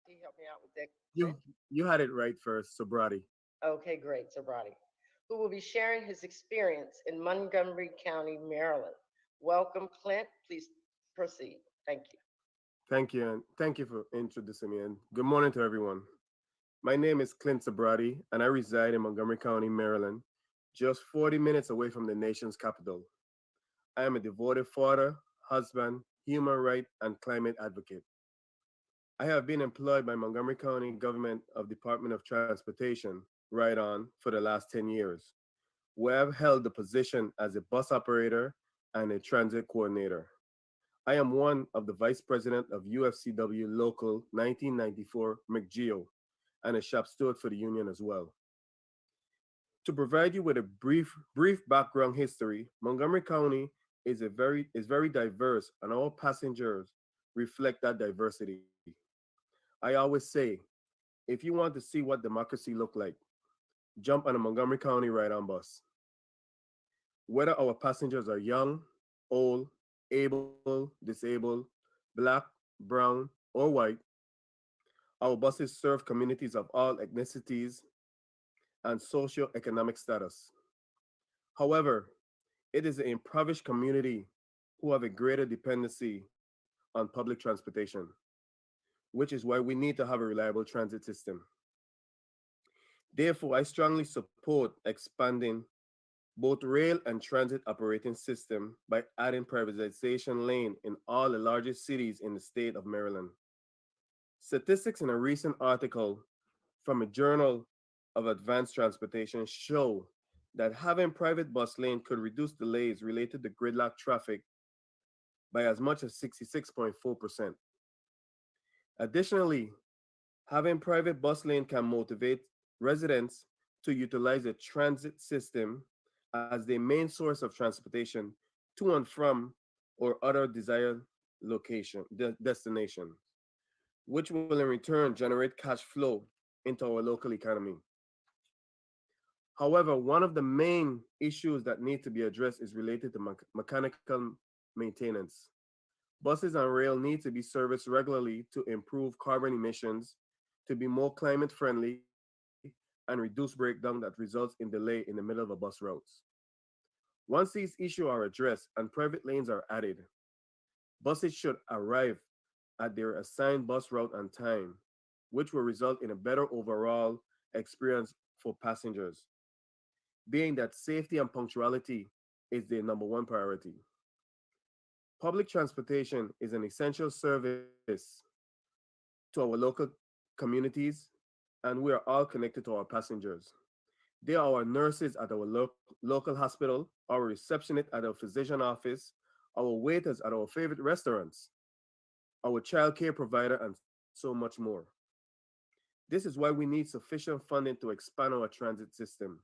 S8: Can you help me out with that?
S10: You had it right first, Sobrati.
S8: Okay, great, Sobrati, who will be sharing his experience in Montgomery County, Maryland. Welcome, Clint. Please proceed. Thank you.
S10: Thank you, and thank you for introducing me. And good morning to everyone. My name is Clint Sobrati, and I reside in Montgomery County, Maryland, just 40 minutes away from the nation's capital. I am a devoted father, husband, human rights, and climate advocate. I have been employed by Montgomery County government of Department of Transportation, Ride On, for the last 10 years, where I've held the position as a bus operator and a transit coordinator. I am one of the vice president of UFCW Local 1994 McGeo and a shop steward for the union as well. To provide you with a brief background history, Montgomery County is very diverse, and all passengers reflect that diversity. I always say, if you want to see what democracy look like, jump on a Montgomery County ride-on bus. Whether our passengers are young, old, able, disabled, Black, brown, or white, our buses serve communities of all ethnicities and socio-economic status. However, it is the impoverished community who have a greater dependency on public transportation, which is why we need to have a reliable transit system. Therefore, I strongly support expanding both rail and transit operating system by adding privatization lane in all the largest cities in the state of Maryland. Statistics in a recent article from a Journal of Advanced Transportation show that having private bus lane could reduce delays related to gridlock traffic by as much as 66.4%. Additionally, having private bus lane can motivate residents to utilize a transit system as their main source of transportation to and from or other desired destination, which will in return generate cash flow into our local economy. However, one of the main issues that need to be addressed is related to mechanical maintenance. Buses and rail need to be serviced regularly to improve carbon emissions, to be more climate friendly, and reduce breakdown that results in delay in the middle of a bus routes. Once these issues are addressed and private lanes are added, buses should arrive at their assigned bus route on time, which will result in a better overall experience for passengers, being that safety and punctuality is their number one priority. Public transportation is an essential service to our local communities, and we are all connected to our passengers. They are our nurses at our local hospital, our receptionist at our physician office, our waiters at our favorite restaurants, our child care provider, and so much more. This is why we need sufficient funding to expand our transit system.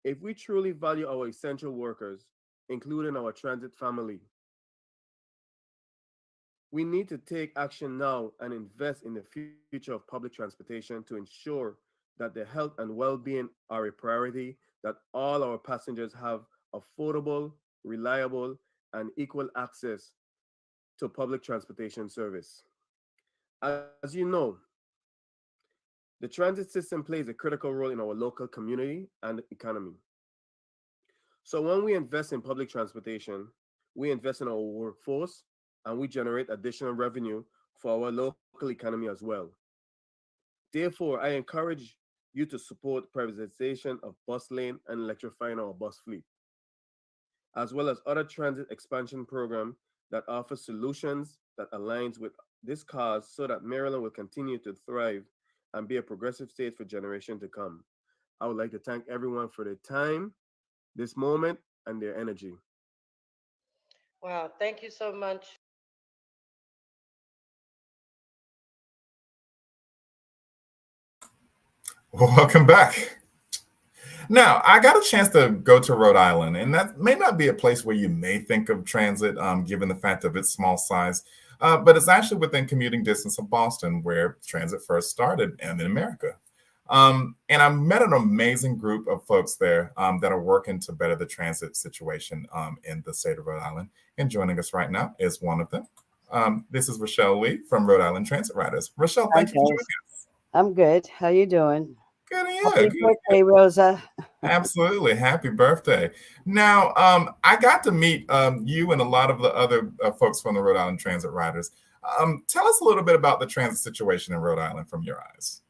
S10: If we truly value our essential workers, including our transit family, we need to take action now and invest in the future of public transportation to ensure that the health and well-being are a priority, that all our passengers have affordable, reliable, and equal access to public transportation service. As you know, the transit system plays a critical role in our local community and economy. So when we invest in public transportation, we invest in our workforce, and we generate additional revenue for our local economy as well. Therefore, I encourage you to support privatization of bus lane and electrifying our bus fleet, as well as other transit expansion programs that offer solutions that aligns with this cause so that Maryland will continue to thrive and be a progressive state for generations to come. I would like to thank everyone for their time, this moment, and their energy.
S8: Wow, thank you so much.
S18: Welcome back. Now, I got a chance to go to Rhode Island, and that may not be a place where you may think of transit, given the fact of its small size, but it's actually within commuting distance of Boston, where transit first started and in America. And I met an amazing group of folks there that are working to better the transit situation in the state of Rhode Island. And joining us right now is one of them. This is Rochelle Lee from Rhode Island Transit Riders. Rochelle, thank you for joining us.
S11: I'm good. How you doing?
S18: Good, yeah.
S11: Happy
S18: Good.
S11: birthday, Rosa.
S18: Absolutely. Happy birthday. Now, I got to meet you and a lot of the other folks from the Rhode Island Transit Riders. Tell us a little bit about the transit situation in Rhode Island from your eyes.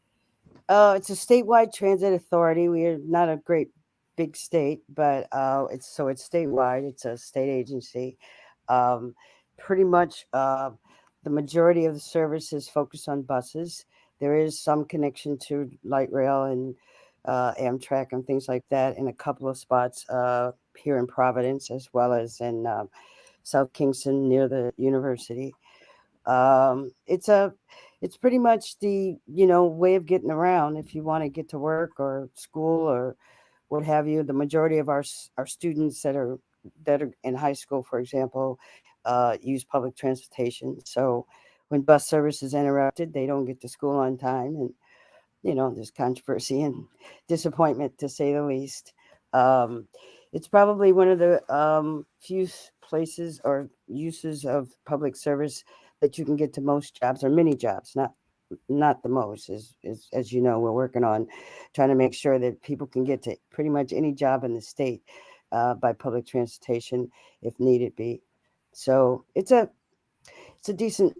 S11: It's a statewide transit authority. We are not a great big state, but it's statewide. It's a state agency. Pretty much the majority of the service is focused on buses. There is some connection to light rail and Amtrak and things like that in a couple of spots here in Providence, as well as in South Kingston near the university. It's pretty much the way of getting around if you want to get to work or school or what have you. The majority of our students that are in high school, for example, use public transportation. So when bus service is interrupted, they don't get to school on time, and there's controversy and disappointment, to say the least. It's probably one of the few places or uses of public service that you can get to most jobs, or many jobs, not the most. As you know, we're working on trying to make sure that people can get to pretty much any job in the state by public transportation if needed be. So it's a decent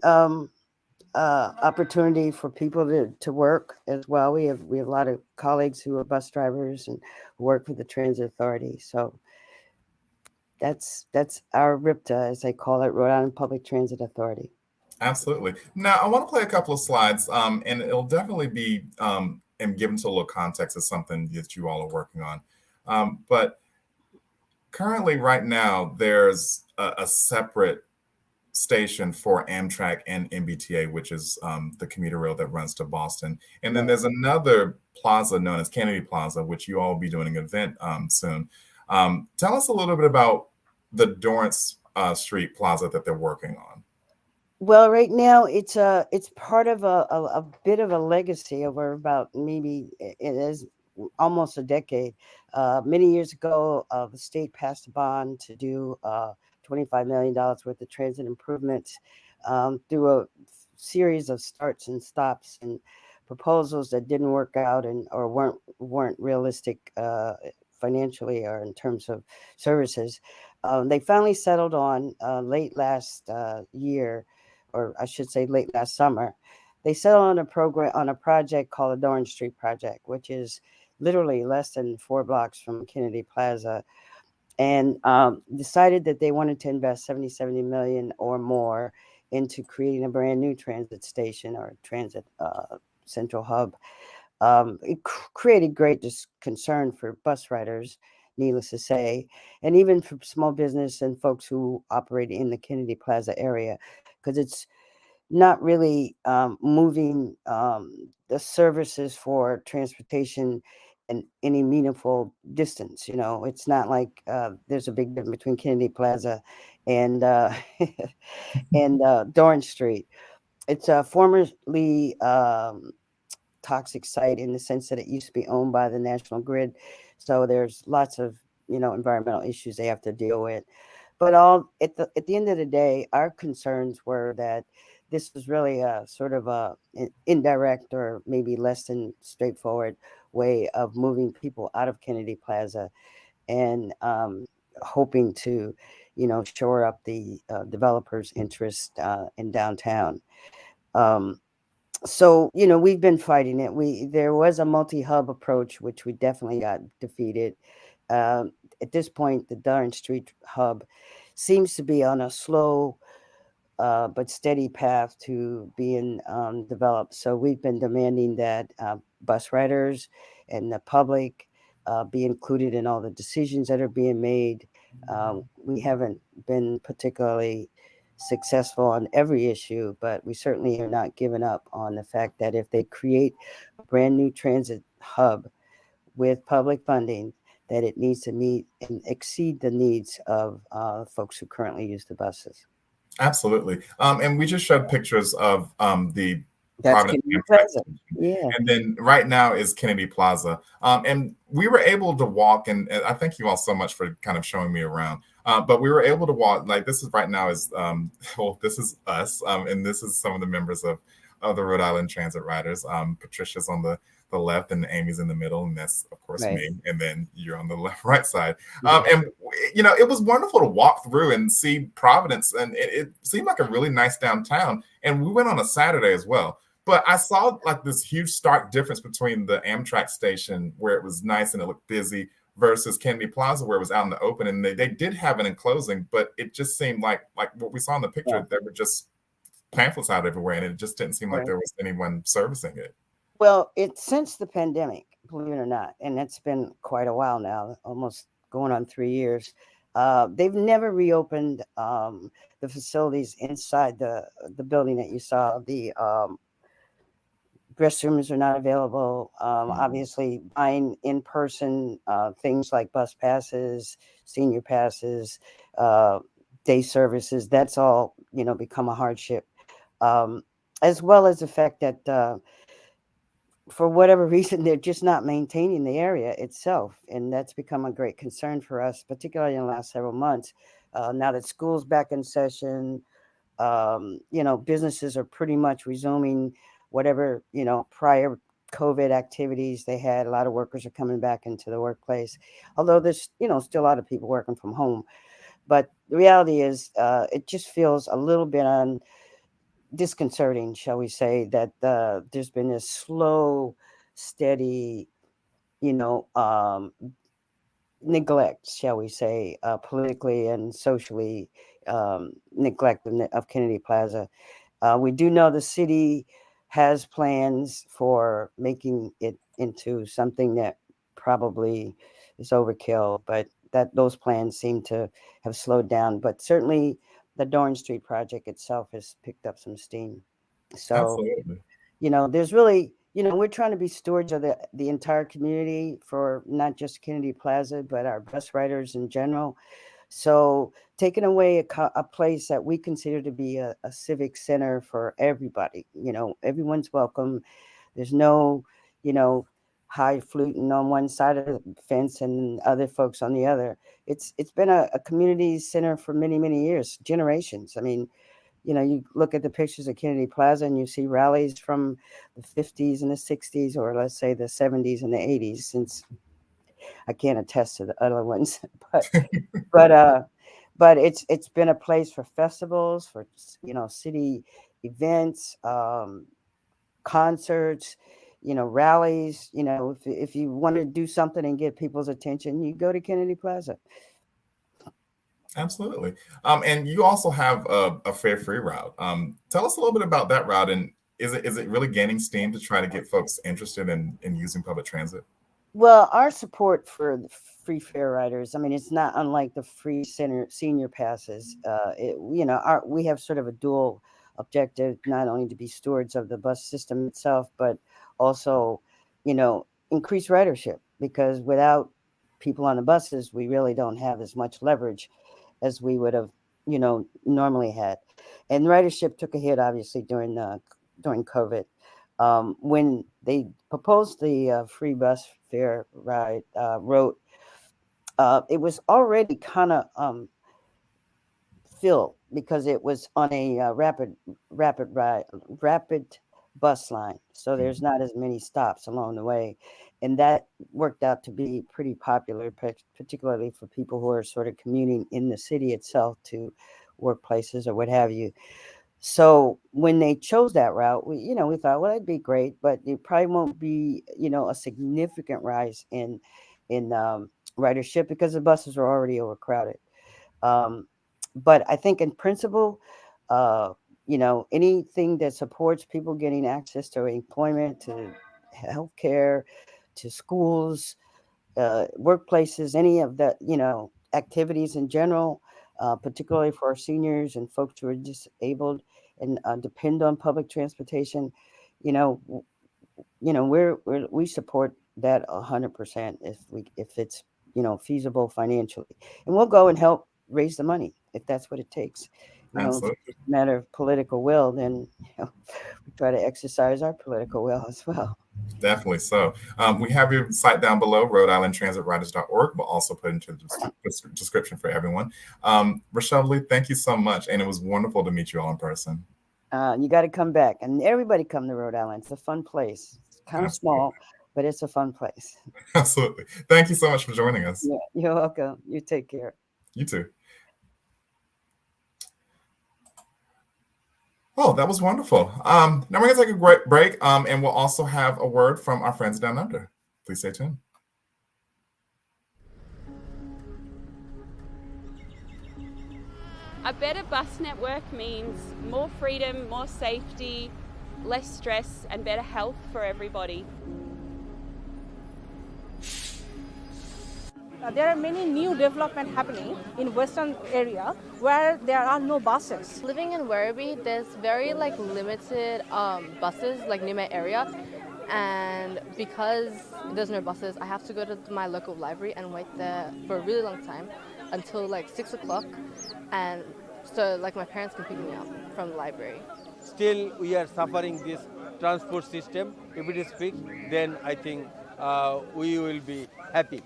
S11: opportunity for people to work as well. We have a lot of colleagues who are bus drivers and work for the transit authority. So that's our RIPTA, as they call it, Rhode Island Public Transit Authority.
S18: Absolutely. Now, I want to play a couple of slides, and it'll definitely be and give into a little context of something that you all are working on. But currently, right now, there's a separate station for Amtrak and MBTA, which is the commuter rail that runs to Boston. And then there's another plaza known as Kennedy Plaza, which you all will be doing an event soon. Tell us a little bit about the Dorrance Street Plaza that they're working on.
S11: Well, right now it's part of a bit of a legacy over about maybe it is almost a decade. Many years ago, the state passed a bond to do $25 million worth of transit improvements through a series of starts and stops and proposals that didn't work out or weren't realistic financially or in terms of services. They finally settled on late last year, or I should say late last summer. They settled on a project called the Dorrance Street Project, which is literally less than 4 blocks from Kennedy Plaza, and decided that they wanted to invest $70 million or more into creating a brand new transit station or transit central hub. It created great concern for bus riders, needless to say, and even for small business and folks who operate in the Kennedy Plaza area, because it's not really moving the services for transportation in any meaningful distance. It's not like there's a big difference between Kennedy Plaza and Dorrance Street. It's a formerly toxic site in the sense that it used to be owned by the National Grid. So there's lots of, environmental issues they have to deal with. But at the end of the day, our concerns were that this was really a sort of an indirect or maybe less than straightforward way of moving people out of Kennedy Plaza and hoping to, shore up the developers' interest in downtown. So, we've been fighting it. There was a multi-hub approach, which we definitely got defeated. At this point, the Dorrance Street hub seems to be on a slow but steady path to being developed. So we've been demanding that bus riders and the public be included in all the decisions that are being made. We haven't been particularly successful on every issue, but we certainly are not giving up on the fact that if they create a brand new transit hub with public funding, that it needs to meet and exceed the needs of folks who currently use the buses.
S18: Absolutely. And we just showed pictures of the
S11: That's
S18: Providence
S11: Kennedy
S18: Amtrak
S11: Plaza.
S18: station.
S11: Yeah.
S18: And then right now is Kennedy Plaza. And we were able to walk, and I thank you all so much for kind of showing me around. But we were able to walk, like this is right now is, well, this is us. And this is some of the members of the Rhode Island Transit Riders. Patricia's on the left and Amy's in the middle, and that's of course
S11: Right.
S18: me, and then you're on the right side. And it was wonderful to walk through and see Providence, and it seemed like a really nice downtown. And we went on a Saturday as well, but I saw like this huge stark difference between the Amtrak station where it was nice and it looked busy versus Kennedy Plaza where it was out in the open, and they did have an enclosing, but it just seemed like what we saw in the picture,
S11: Yeah.
S18: there were just pamphlets out everywhere, and it just didn't seem like
S11: Right.
S18: there was anyone servicing it.
S11: Well, it's since the pandemic, believe it or not, and it's been quite a while now, almost going on 3 years. They've never reopened the facilities inside the building that you saw. The restrooms are not available. Obviously, buying in person things like bus passes, senior passes, day services, that's all, become a hardship. As well as the fact that for whatever reason, they're just not maintaining the area itself. And that's become a great concern for us, particularly in the last several months. Now that school's back in session, businesses are pretty much resuming whatever, prior COVID activities they had. A lot of workers are coming back into the workplace, although there's, still a lot of people working from home. But the reality is it just feels a little bit disconcerting, shall we say, that there's been this slow, steady, neglect, shall we say, politically and socially, neglect of Kennedy Plaza. We do know the city has plans for making it into something that probably is overkill, but those plans seem to have slowed down. But certainly the Dorn Street project itself has picked up some steam. So,
S18: Absolutely.
S11: There's really, we're trying to be stewards of the entire community for not just Kennedy Plaza, but our bus riders in general. So taking away a place that we consider to be a civic center for everybody, everyone's welcome. There's no, highfalutin on one side of the fence and other folks on the other. It's been a community center for many, many years, generations. I mean, you look at the pictures of Kennedy Plaza and you see rallies from the 50s and the 60s, or let's say the 70s and the 80s, since I can't attest to the other ones, but it's been a place for festivals, for, city events, concerts, rallies. If you want to do something and get people's attention, you go to Kennedy Plaza.
S18: Absolutely. And you also have a fare free route. Tell us a little bit about that route, and is it really gaining steam to try to get folks interested in using public transit?
S11: Well, our support for the free fare riders, I mean, it's not unlike the free senior passes. We have sort of a dual objective, not only to be stewards of the bus system itself, but also, increase ridership, because without people on the buses, we really don't have as much leverage as we would have, normally had. And ridership took a hit, obviously, during COVID. When they proposed the free bus fare ride route, it was already kind of filled because it was on a rapid bus line. So there's not as many stops along the way. And that worked out to be pretty popular, particularly for people who are sort of commuting in the city itself to workplaces or what have you. So when they chose that route, we thought, well, that'd be great, but it probably won't be, a significant rise in ridership because the buses are already overcrowded. But I think in principle, anything that supports people getting access to employment, to healthcare, to schools, workplaces, any of that, activities in general, particularly for our seniors and folks who are disabled and depend on public transportation, we support that 100% if it's feasible financially, and we'll go and help raise the money if that's what it takes. If it's a matter of political will, then we try to exercise our political will as well.
S18: Definitely so. We have your site down below, Rhode-IslandTransitRiders.org. We'll also put into the description for everyone. Rachelle Lee, thank you so much. And it was wonderful to meet you all in person.
S11: You got to come back, and everybody come to Rhode Island. It's a fun place. It's kind of small, but it's a fun place.
S18: Absolutely. Thank you so much for joining us.
S11: Yeah, you're welcome. You take care.
S18: You too. Oh, that was wonderful. Now we're going to take a great break, and we'll also have a word from our friends down under. Please stay tuned.
S12: A better bus network means more freedom, more safety, less stress, and better health for everybody.
S21: There are many new development happening in western area where there are no buses.
S9: Living in Werribee, there's very limited buses near my area, and because there's no buses, I have to go to my local library and wait there for a really long time until 6 o'clock, and so my parents can pick me up from the library.
S13: Still, we are suffering this transport system. If it is fixed, then I think we will be happy.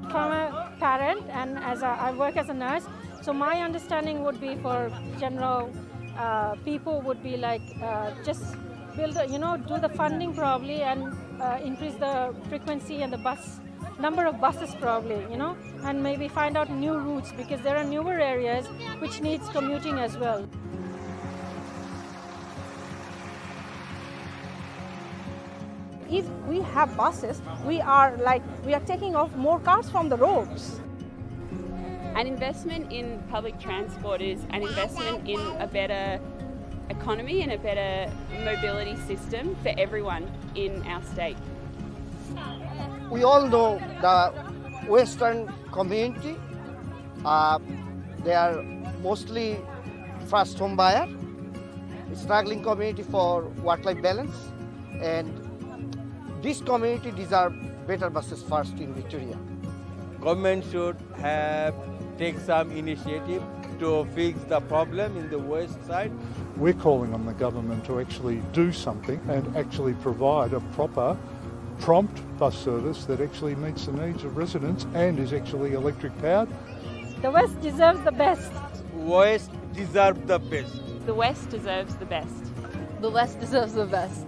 S14: From a parent, and I work as a nurse, so my understanding would be for general people would be just build, do the funding probably and increase the frequency and the bus number of buses probably, and maybe find out new routes because there are newer areas which needs commuting as well.
S21: If we have buses, we are taking off more cars from the roads.
S12: An investment in public transport is an investment in a better economy and a better mobility system for everyone in our state.
S15: We all know the Western community, they are mostly first home buyer, struggling community for work-life balance, and this community deserve better buses first in Victoria.
S13: Government should take some initiative to fix the problem in the west side.
S16: We're calling on the government to actually do something and actually provide a proper, prompt bus service that actually meets the needs of residents and is actually electric powered.
S14: The West deserves the best.
S13: West deserves the best.
S12: The West deserves the best.
S9: The West deserves the best.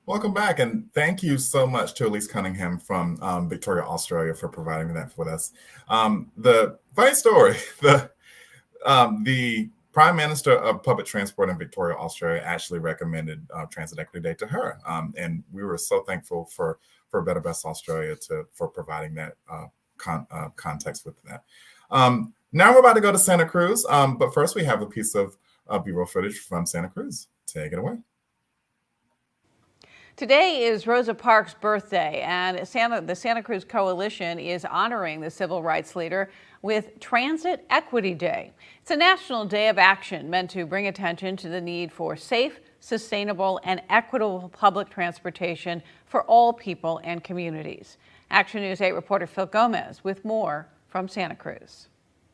S18: Welcome back, and thank you so much to Elise Cunningham from Victoria, Australia, for providing that with us. The funny story, the Prime Minister of Public Transport in Victoria, Australia, actually recommended Transit Equity Day to her, and we were so thankful for Better Bus Australia for providing that context with that. Now we're about to go to Santa Cruz, but first we have a piece of B-roll footage from Santa Cruz. Take it away.
S17: Today is Rosa Parks' birthday, and the Santa Cruz Coalition is honoring the civil rights leader with Transit Equity Day. It's a national day of action meant to bring attention to the need for safe, sustainable, and equitable public transportation for all people and communities. Action News 8 reporter Phil Gomez with more from Santa Cruz.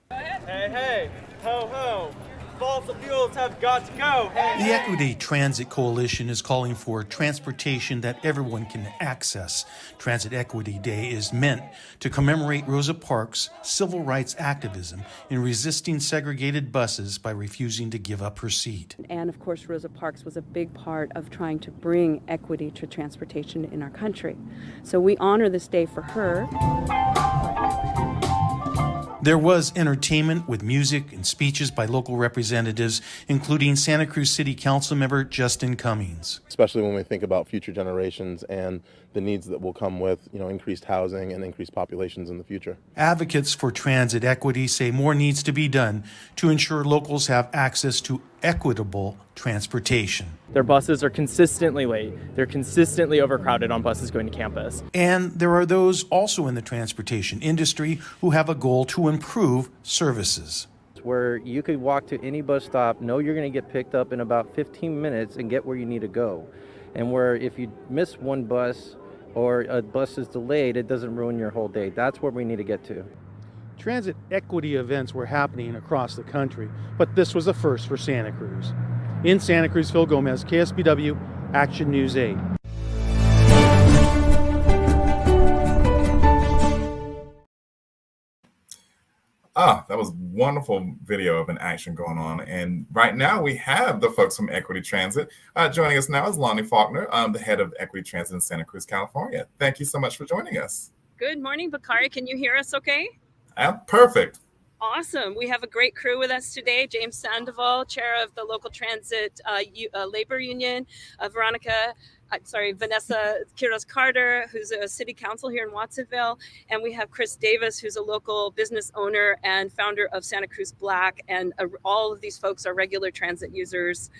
S27: Hey, hey, ho, ho. Fossil fuels have got to go.
S28: The Equity Transit Coalition is calling for transportation that everyone can access. Transit Equity Day is meant to commemorate Rosa Parks' civil rights activism in resisting segregated buses by refusing to give up her seat.
S29: And of course, Rosa Parks was a big part of trying to bring equity to transportation in our country. So we honor this day for her.
S28: There was entertainment with music and speeches by local representatives, including Santa Cruz City Council member Justin Cummings.
S30: Especially when we think about future generations and the needs that will come with, increased housing and increased populations in the future.
S28: Advocates for transit equity say more needs to be done to ensure locals have access to equitable transportation.
S31: Their buses are consistently late. They're consistently overcrowded on buses going to campus.
S28: And there are those also in the transportation industry who have a goal to improve services.
S32: Where you could walk to any bus stop, know you're going to get picked up in about 15 minutes and get where you need to go. And where if you miss one bus or a bus is delayed, it doesn't ruin your whole day. That's where we need to get to.
S28: Transit equity events were happening across the country, but this was a first for Santa Cruz. In Santa Cruz, Phil Gomez, KSBW, Action News 8.
S18: That was wonderful video of an action going on. And right now we have the folks from Equity Transit. Joining us now is Lonnie Faulkner, the head of Equity Transit in Santa Cruz, California. Thank you so much for joining us.
S33: Good morning, Bakari. Can you hear us okay?
S18: Perfect.
S2: Awesome. We have a great crew with us today. James Sandoval, chair of the local transit labor union, Vanessa Quiroz Carter, who's a city council here in Watsonville. And we have Chris Davis, who's a local business owner and founder of Santa Cruz Black. And all of these folks are regular transit users.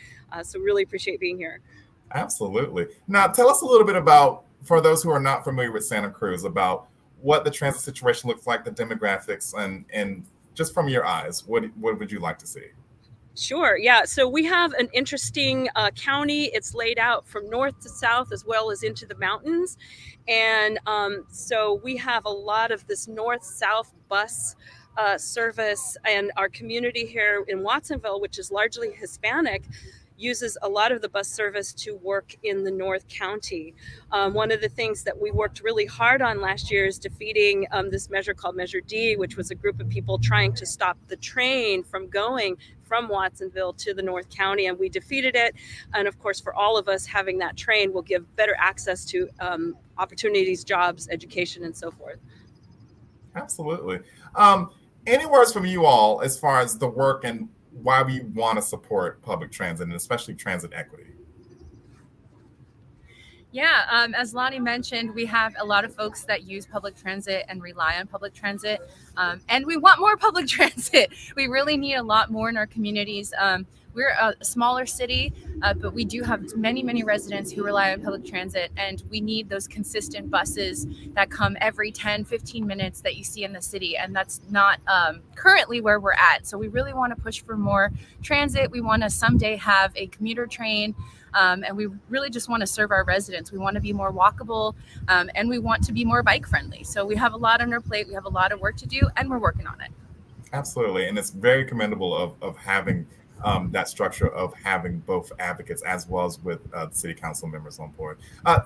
S2: So really appreciate being here.
S18: Absolutely. Now, tell us a little bit about, for those who are not familiar with Santa Cruz, about what the transit situation looks like, the demographics, and just from your eyes, what would you like to see?
S2: Sure. Yeah. So we have an interesting county. It's laid out from north to south as well as into the mountains. And so we have a lot of this north-south bus service, and our community here in Watsonville, which is largely Hispanic, uses a lot of the bus service to work in the North County. One of the things that we worked really hard on last year is defeating this measure called Measure D, which was a group of people trying to stop the train from going from Watsonville to the North County, and we defeated it. And of course, for all of us, having that train will give better access to opportunities, jobs, education, and so forth.
S18: Absolutely. Any words from you all as far as the work and why we want to support public transit, and especially transit equity?
S3: Yeah, as Lonnie mentioned, we have a lot of folks that use public transit and rely on public transit, and we want more public transit. We really need a lot more in our communities. We're a smaller city, but we do have many, many residents who rely on public transit, and we need those consistent buses that come every 10, 15 minutes that you see in the city, and that's not currently where we're at. So we really want to push for more transit. We want to someday have a commuter train, and we really just want to serve our residents. We want to be more walkable, and we want to be more bike friendly. So we have a lot on our plate. We have a lot of work to do, and we're working on it.
S18: Absolutely, and it's very commendable of having that structure of having both advocates as well as with city council members on board.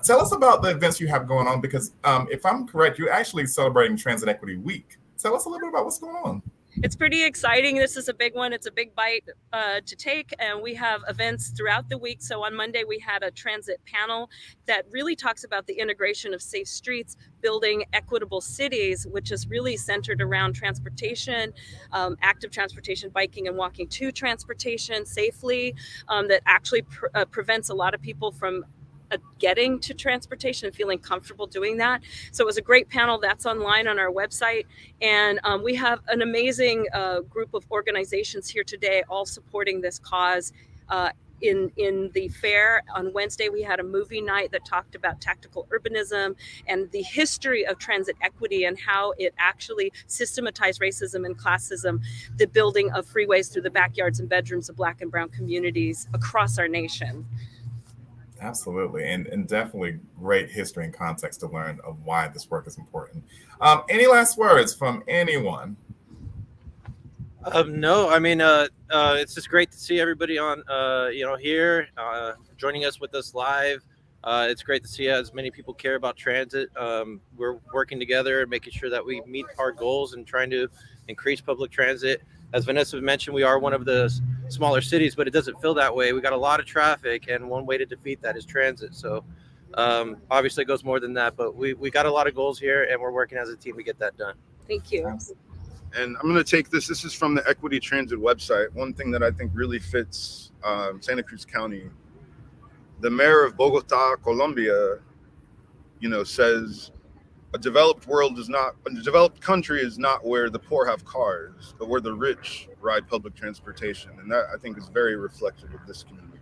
S18: Tell us about the events you have going on, because if I'm correct, you're actually celebrating Transit Equity Week. Tell us a little bit about what's going on.
S2: It's pretty exciting. This is a big one. It's a big bite to take, and we have events throughout the week. So on Monday, we had a transit panel that really talks about the integration of safe streets, building equitable cities, which is really centered around transportation, active transportation, biking and walking to transportation safely, that actually prevents a lot of people from getting to transportation and feeling comfortable doing that. So it was a great panel that's online on our website. And we have an amazing group of organizations here today, all supporting this cause. In the fair on Wednesday, we had a movie night that talked about tactical urbanism and the history of transit equity and how it actually systematized racism and classism, the building of freeways through the backyards and bedrooms of Black and brown communities across our nation.
S18: Absolutely, and definitely great history and context to learn of why this work is important. Any last words from anyone?
S32: No, I mean, it's just great to see everybody on, here, joining us with us live. It's great to see as many people care about transit. We're working together and making sure that we meet our goals and trying to increase public transit. As Vanessa mentioned, we are one of the smaller cities, but it doesn't feel that way. We got a lot of traffic, and one way to defeat that is transit. So obviously it goes more than that, but we got a lot of goals here, and we're working as a team to get that done.
S2: Thank you.
S4: And I'm going to take this. This is from the Equity Transit website. One thing that I think really fits Santa Cruz County. The mayor of Bogota, Colombia, says a developed country is not where the poor have cars, but where the rich ride public transportation. And that, I think, is very reflective of this community.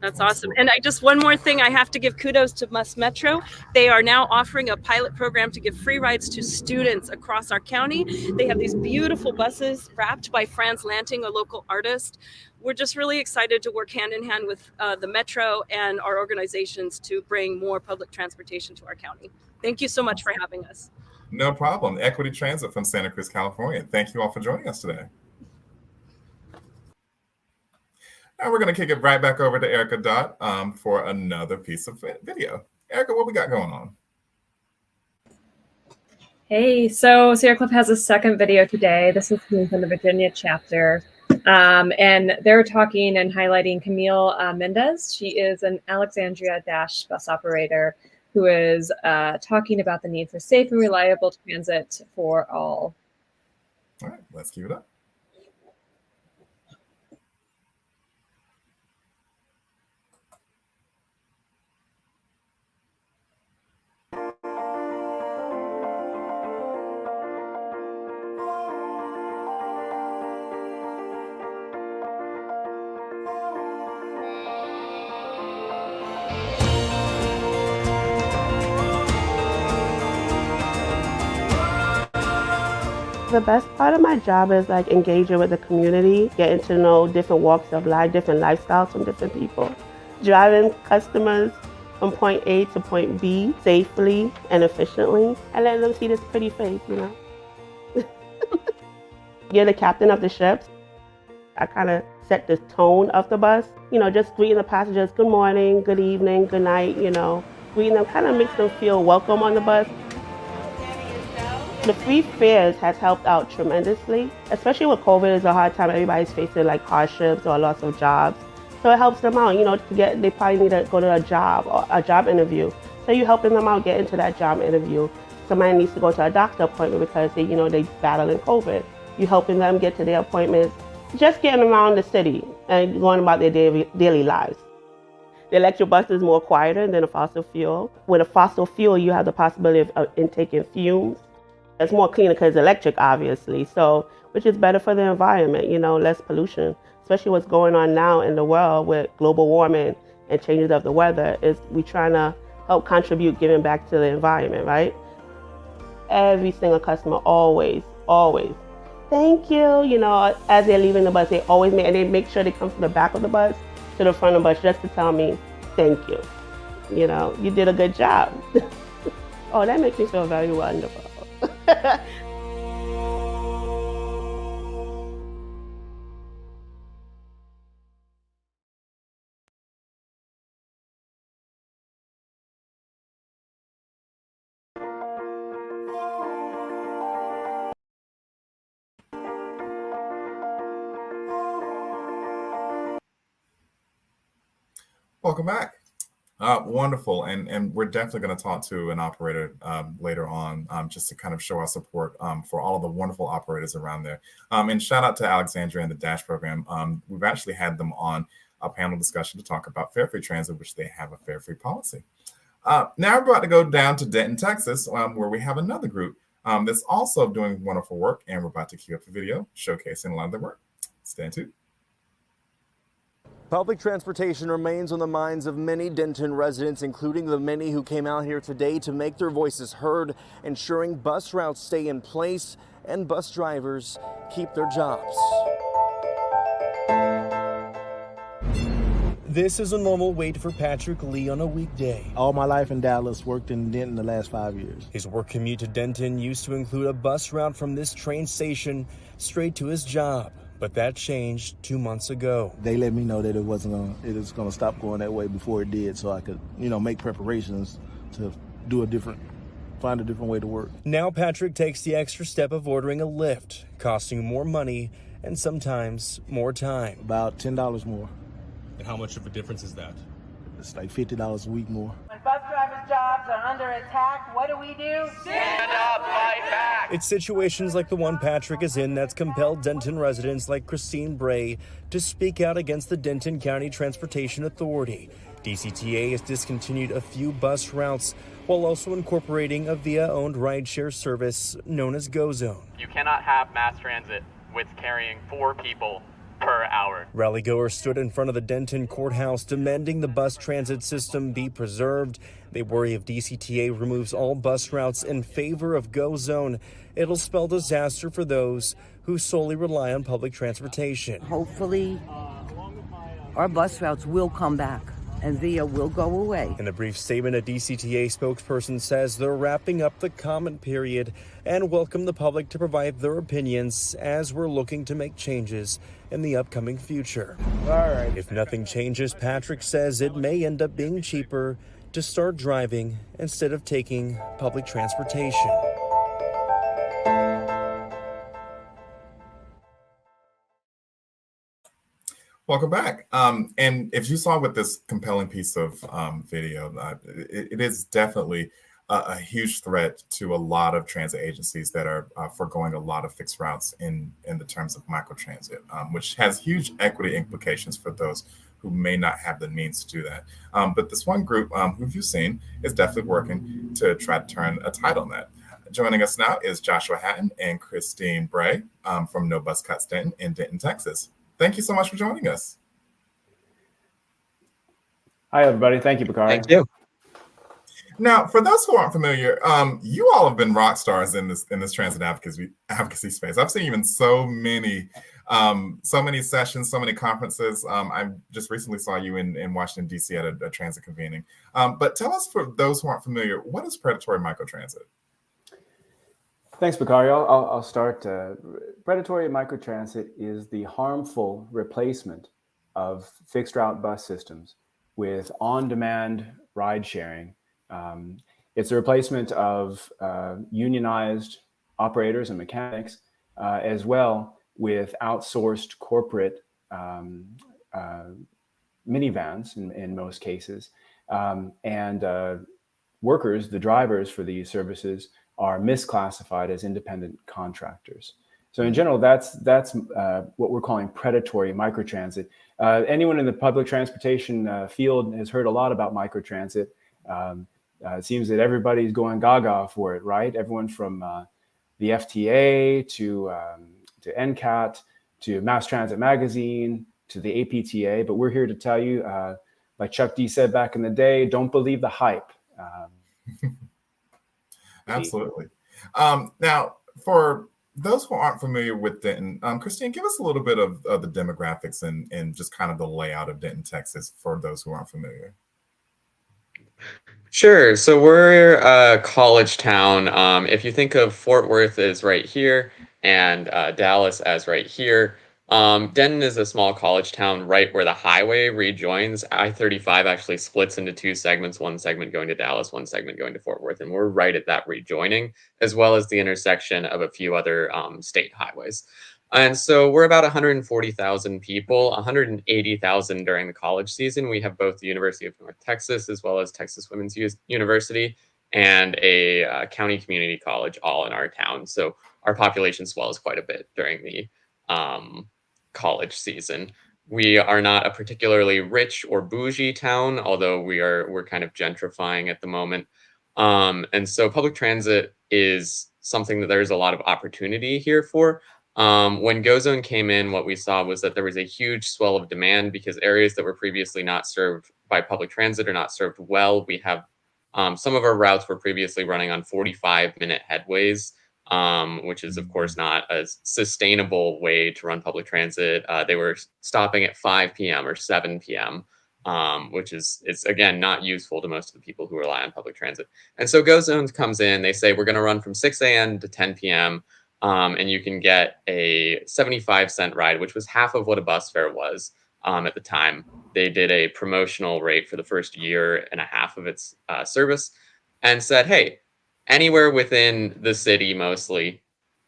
S2: That's awesome. And one more thing, I have to give kudos to Bus Metro. They are now offering a pilot program to give free rides to students across our county. They have these beautiful buses wrapped by Franz Lanting, a local artist. We're just really excited to work hand in hand with the Metro and our organizations to bring more public transportation to our county. Thank you so much for having us.
S18: No problem. Equity Transit from Santa Cruz, California. Thank you all for joining us today. Now we're going to kick it right back over to Erica Dot for another piece of video. Erica, what we got going on?
S1: Hey, so Sierra Club has a second video today. This is coming from the Virginia chapter. And they're talking and highlighting Camille Mendez. She is an Alexandria Dash bus operator who is talking about the need for safe and reliable transit for all.
S18: All right, let's keep it up.
S5: The best part of my job is like engaging with the community, getting to know different walks of life, different lifestyles from different people, driving customers from point A to point B safely and efficiently, and letting them see this pretty face, you know. You're the captain of the ship. I kind of set the tone of the bus, you know, just greeting the passengers, good morning, good evening, good night, you know. Greeting them kind of makes them feel welcome on the bus. The free fares has helped out tremendously, especially with COVID. It's a hard time. Everybody's facing like hardships or loss of jobs. So it helps them out, you know, they probably need to go to a job or a job interview. So you're helping them out get into that job interview. Somebody needs to go to a doctor appointment because they, you know, they're battling COVID. You're helping them get to their appointments, just getting around the city and going about their daily lives. The electric bus is more quieter than a fossil fuel. With a fossil fuel, you have the possibility of intaking fumes. It's more cleaner because it's electric, obviously, so which is better for the environment, you know, less pollution. Especially what's going on now in the world with global warming and changes of the weather, is we trying to help contribute giving back to the environment, right? Every single customer always, thank you, you know, as they're leaving the bus, they always make sure they come from the back of the bus to the front of the bus just to tell me, thank you. You know, you did a good job. Oh, that makes me feel very wonderful.
S18: Welcome back. Wonderful. And we're definitely going to talk to an operator later on just to kind of show our support for all of the wonderful operators around there. And shout out to Alexandria and the DASH program. We've actually had them on a panel discussion to talk about fare-free transit, which they have a fare-free policy. Now we're about to go down to Denton, Texas, where we have another group that's also doing wonderful work. And we're about to cue up the video showcasing a lot of their work. Stand tuned.
S6: Public transportation remains on the minds of many Denton residents, including the many who came out here today to make their voices heard, ensuring bus routes stay in place and bus drivers keep their jobs. This is a normal wait for Patrick Lee on a weekday.
S7: All my life in Dallas, worked in Denton the last 5 years.
S6: His work commute to Denton used to include a bus route from this train station straight to his job. But that changed 2 months ago.
S7: They let me know that it was gonna stop going that way before it did, so I could, you know, make preparations to find a different way to work.
S6: Now Patrick takes the extra step of ordering a Lyft, costing more money and sometimes more time.
S7: About $10 more.
S8: And how much of a difference is that?
S7: It's like $50 a week more.
S10: When bus drivers' jobs are under attack, what do? Stand up, fight back!
S6: It's situations like the one Patrick is in that's compelled Denton residents like Christine Bray to speak out against the Denton County Transportation Authority. DCTA has discontinued a few bus routes while also incorporating a VIA-owned rideshare service known as GoZone.
S19: You cannot have mass transit with carrying 4 people per hour.
S6: Rallygoers stood in front of the Denton courthouse demanding the bus transit system be preserved. They worry if DCTA removes all bus routes in favor of GoZone, it'll spell disaster for those who solely rely on public transportation.
S20: Hopefully, our bus routes will come back and VIA will go away.
S6: In a brief statement, a DCTA spokesperson says they're wrapping up the comment period and welcome the public to provide their opinions as we're looking to make changes in the upcoming future.
S7: All right.
S6: If nothing changes, Patrick says it may end up being cheaper to start driving instead of taking public transportation.
S18: Welcome back. And if you saw with this compelling piece of video, it is definitely a huge threat to a lot of transit agencies that are foregoing a lot of fixed routes in the terms of microtransit, which has huge equity implications for those who may not have the means to do that. But this one group, who you've seen, is definitely working to try to turn a tide on that. Joining us now is Joshua Hatton and Christine Bray from No Bus Cuts Denton in Denton, Texas. Thank you so much for joining us.
S11: Hi, everybody. Thank you, Bakari.
S12: Thank you.
S18: Now, for those who aren't familiar, you all have been rock stars in this transit advocacy space. I've seen even so many sessions, so many conferences. I just recently saw you in Washington, D.C. at a transit convening. But tell us, for those who aren't familiar, what is predatory microtransit?
S11: Thanks, Bakari. I'll start. Predatory microtransit is the harmful replacement of fixed route bus systems with on-demand ride sharing. It's a replacement of unionized operators and mechanics, as well with outsourced corporate minivans in most cases. And workers, the drivers for these services, are misclassified as independent contractors. So in general, that's what we're calling predatory microtransit. Anyone in the public transportation field has heard a lot about microtransit. It seems that everybody's going gaga for it, right? Everyone from the FTA to NCAT to Mass Transit Magazine to the APTA. But we're here to tell you, like Chuck D said back in the day, don't believe the hype.
S18: Absolutely. Now, for those who aren't familiar with Denton, Christine, give us a little bit of the demographics and just kind of the layout of Denton, Texas, for those who aren't familiar.
S12: Sure. So we're a college town. If you think of Fort Worth as right here and Dallas as right here, Denton is a small college town right where the highway rejoins. I-35 actually splits into two segments, one segment going to Dallas, one segment going to Fort Worth, and we're right at that rejoining, as well as the intersection of a few other state highways. And so we're about 140,000 people, 180,000 during the college season. We have both the University of North Texas as well as Texas Women's University and a county community college all in our town. So our population swells quite a bit during the college season. We are not a particularly rich or bougie town, although we're kind of gentrifying at the moment. And so public transit is something that there's a lot of opportunity here for. When GoZone came in, what we saw was that there was a huge swell of demand because areas that were previously not served by public transit are not served well. We have some of our routes were previously running on 45-minute headways, which is, of course, not a sustainable way to run public transit. They were stopping at 5 p.m. or 7 p.m., which is again, not useful to most of the people who rely on public transit. And so GoZone comes in, they say, we're going to run from 6 a.m. to 10 p.m., and you can get a 75-cent ride, which was half of what a bus fare was at the time. They did a promotional rate for the first year and a half of its service and said, hey, anywhere within the city mostly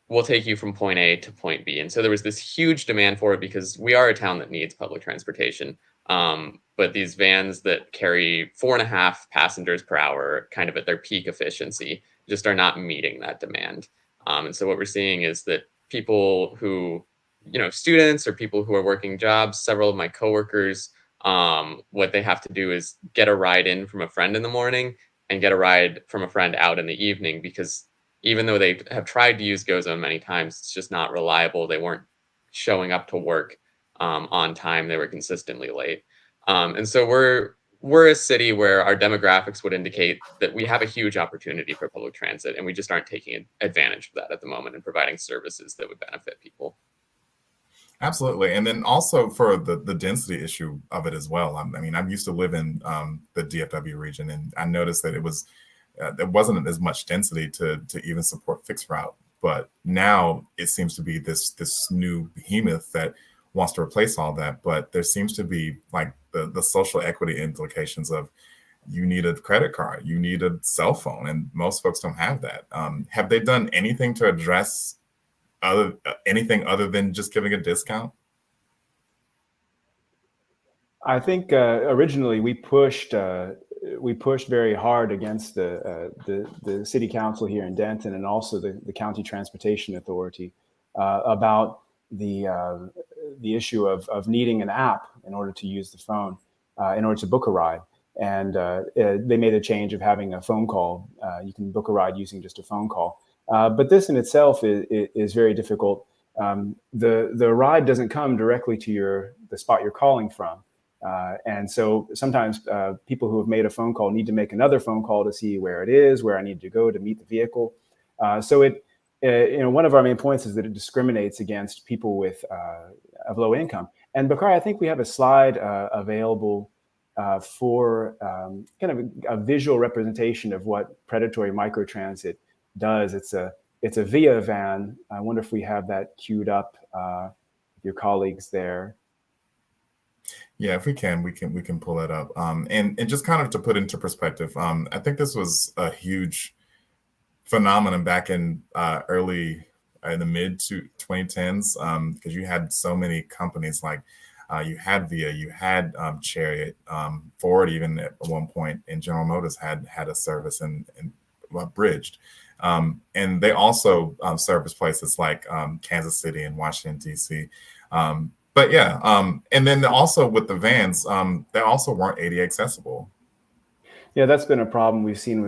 S12: will take you from point A to point B. And so there was this huge demand for it because we are a town that needs public transportation. But these vans that carry 4.5 passengers per hour, kind of at their peak efficiency, just are not meeting that demand. And so what we're seeing is that people who, students or people who are working jobs, several of my coworkers, what they have to do is get a ride in from a friend in the morning and get a ride from a friend out in the evening, because even though they have tried to use GoZone many times, it's just not reliable. They weren't showing up to work on time. They were consistently late. And so we're a city where our demographics would indicate that we have a huge opportunity for public transit, and we just aren't taking advantage of that at the moment and providing services that would benefit people.
S18: Absolutely. And then also for the density issue of it as well. I mean, I used to live in the DFW region, and I noticed that there wasn't as much density to even support fixed route. But now it seems to be this new behemoth that wants to replace all that. But there seems to be like the social equity implications of you need a credit card, you need a cell phone, and most folks don't have that. Have they done anything to address anything other than just giving a discount?
S11: I think originally we pushed we pushed very hard against the city council here in Denton and also the county transportation authority about the issue of needing an app in order to use the phone in order to book a ride. And they made a change of having a phone call. You can book a ride using just a phone call. But this in itself is very difficult. The ride doesn't come directly to the spot you're calling from. And so sometimes people who have made a phone call need to make another phone call to see where it is, where I need to go to meet the vehicle. So one of our main points is that it discriminates against people of low income. And Bakari, I think we have a slide available for kind of a visual representation of what predatory microtransit does. It's a Via van. I wonder if we have that queued up. Your colleagues there.
S18: Yeah, if we can pull it up. And just kind of to put into perspective, I think this was a huge phenomenon back in in the mid 2010s, because you had so many companies like you had Via, you had Chariot, Ford even at one point, and General Motors had a service and Bridged. And they also service places like Kansas City and Washington, D.C. But yeah, and then also with the vans, they also weren't ADA accessible.
S11: Yeah, that's been a problem we've seen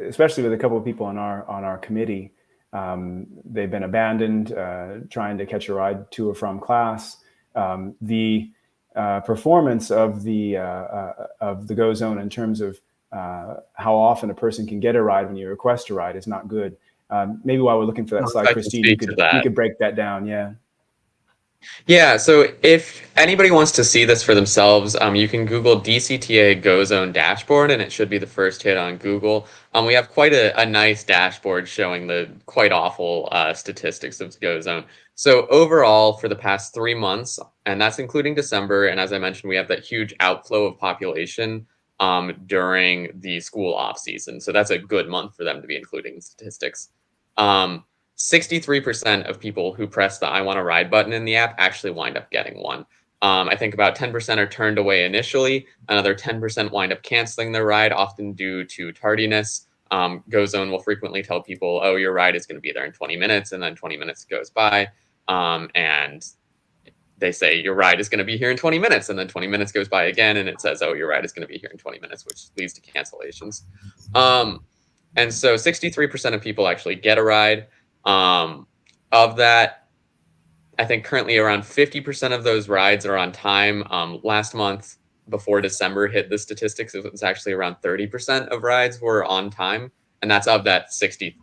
S11: especially with a couple of people on our committee. They've been abandoned trying to catch a ride to or from class. The performance of the Go Zone in terms of how often a person can get a ride when you request a ride is not good. Maybe while we're looking for that slide, Christine, you could break that down. Yeah.
S12: Yeah, so if anybody wants to see this for themselves, you can Google DCTA Go Zone dashboard, and it should be the first hit on Google. We have quite a nice dashboard showing the quite awful statistics of Go Zone. So overall, for the past 3 months, and that's including December, and as I mentioned, we have that huge outflow of population during the school off season. So that's a good month for them to be including statistics. 63% of people who press the I want a ride button in the app actually wind up getting one. I think about 10% are turned away initially. Another 10% wind up canceling their ride, often due to tardiness. GoZone will frequently tell people, oh, your ride is going to be there in 20 minutes, and then 20 minutes goes by. And they say your ride is going to be here in 20 minutes, and then 20 minutes goes by again, and it says, oh, your ride is going to be here in 20 minutes, which leads to cancellations. And so 63% of people actually get a ride. Of that, I think currently around 50% of those rides are on time. Last month, before December hit the statistics, it was actually around 30% of rides were on time. And that's of that 63%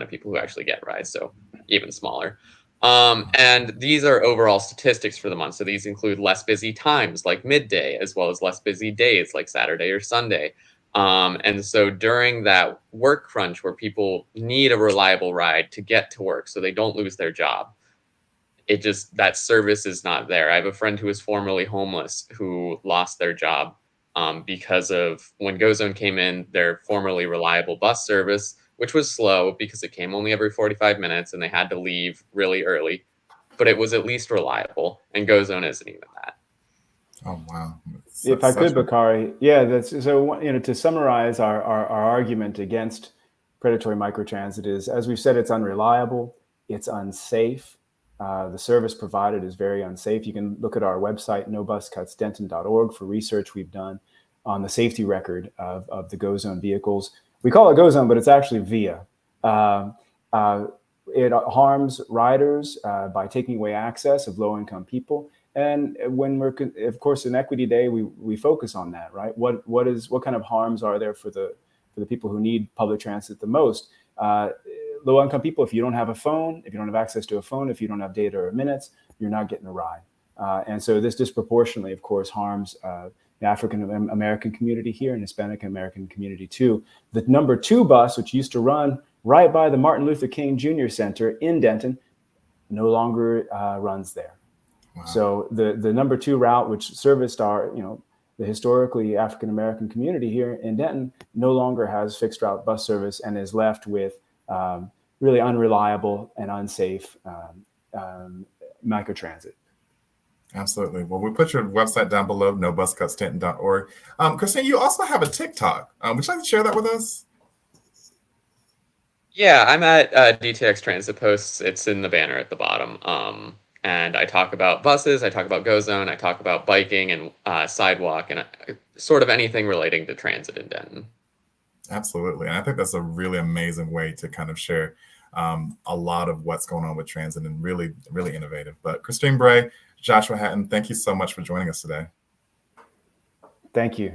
S12: of people who actually get rides, so even smaller. And these are overall statistics for the month. So these include less busy times like midday, as well as less busy days like Saturday or Sunday. And so during that work crunch where people need a reliable ride to get to work so they don't lose their job, that service is not there. I have a friend who was formerly homeless who lost their job because of when GoZone came in, their formerly reliable bus service, which was slow because it came only every 45 minutes and they had to leave really early, but it was at least reliable, and GoZone isn't even that.
S18: Oh, wow.
S11: If I could, Bakari, to summarize our argument against predatory microtransit is, as we've said, it's unreliable, it's unsafe. The service provided is very unsafe. You can look at our website, nobuscutsdenton.org, for research we've done on the safety record of the GoZone vehicles. We call it GoZone, but it's actually Via. It harms riders by taking away access of low-income people. And when we're, of course, in Equity Day, we focus on that, right? What kind of harms are there for the people who need public transit the most? Low-income people, if you don't have a phone, if you don't have access to a phone, if you don't have data or minutes, you're not getting a ride. And so this disproportionately, of course, harms the African American community here and Hispanic American community too. The number 2 bus, which used to run right by the Martin Luther King Jr. Center in Denton, no longer runs there. Wow. So the number 2 route, which serviced the historically African American community here in Denton, no longer has fixed route bus service and is left with really unreliable and unsafe microtransit.
S18: Absolutely. Well, we put your website down below, nobuscutstanton.org. Christine, you also have a TikTok. Would you like to share that with us?
S12: Yeah, I'm at DTX Transit Posts. It's in the banner at the bottom. And I talk about buses, I talk about GoZone, I talk about biking and sidewalk and sort of anything relating to transit in Denton.
S18: Absolutely. And I think that's a really amazing way to kind of share a lot of what's going on with transit and really, really innovative. But Christine Bray, Joshua Hatton, thank you so much for joining us today.
S11: Thank you.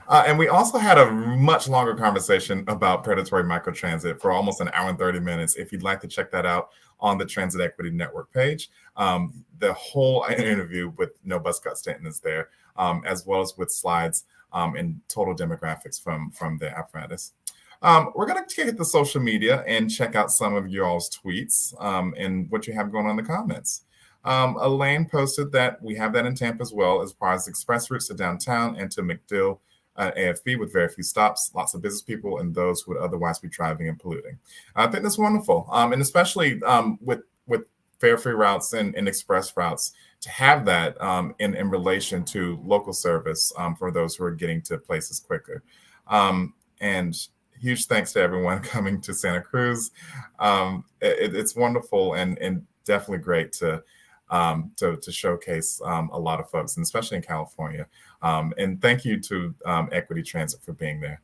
S18: And we also had a much longer conversation about predatory microtransit for almost an hour and 30 minutes. If you'd like to check that out on the Transit Equity Network page, the whole interview with No Bus Cut Stanton is there, as well as with slides and total demographics from the apparatus. We're going to hit the social media and check out some of y'all's tweets and what you have going on in the comments. Elaine posted that we have that in Tampa as well, as far as express routes to downtown and to MacDill AFB with very few stops, lots of business people and those who would otherwise be driving and polluting. I think that's wonderful. And especially with fare-free routes and express routes, to have that in relation to local service for those who are getting to places quicker. And huge thanks to everyone coming to Santa Cruz. It's wonderful and definitely great to showcase a lot of folks, and especially in California. And thank you to Equity Transit for being there.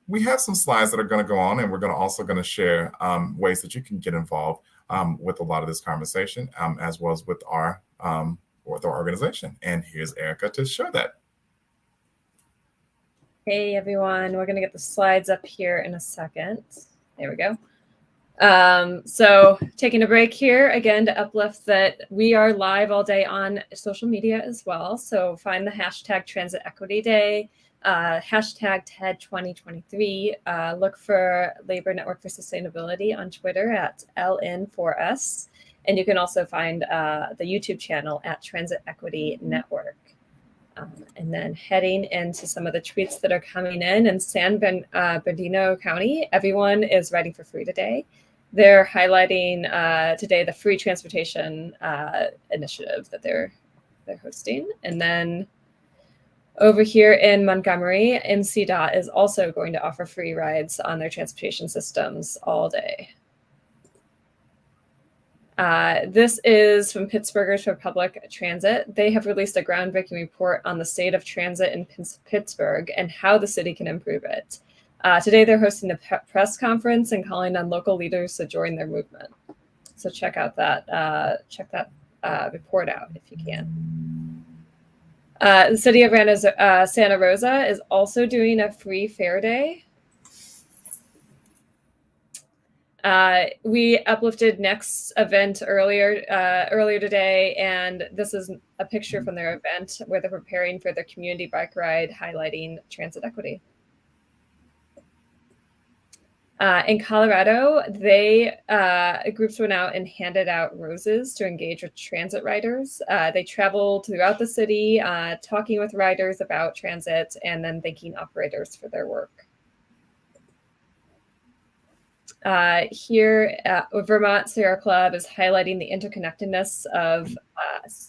S18: We have some slides that are going to go on, and we're also going to share ways that you can get involved with a lot of this conversation, as well as with our organization. And here's Erica to show that.
S1: Hey everyone, we're going to get the slides up here in a second. There we go. So taking a break here again to uplift that we are live all day on social media as well. So find the hashtag Transit Equity Day, hashtag TED 2023. Look for Labor Network for Sustainability on Twitter at LN4S. And you can also find the YouTube channel at Transit Equity Network. And then heading into some of the tweets that are coming in San Bernardino County, everyone is riding for free today. They're highlighting today the free transportation initiative that they're hosting. And then over here in Montgomery, MCDOT is also going to offer free rides on their transportation systems all day. This is from Pittsburghers for Public Transit. They have released a groundbreaking report on the state of transit in Pittsburgh and how the city can improve it. Today, they're hosting a press conference and calling on local leaders to join their movement. So check out that report out if you can. The city of Santa Rosa is also doing a free fare day. We uplifted Next event earlier today, and this is a picture from their event where they're preparing for their community bike ride, highlighting transit equity. In Colorado, groups went out and handed out roses to engage with transit riders. They traveled throughout the city, talking with riders about transit and then thanking operators for their work. Here, Vermont Sierra Club is highlighting the interconnectedness of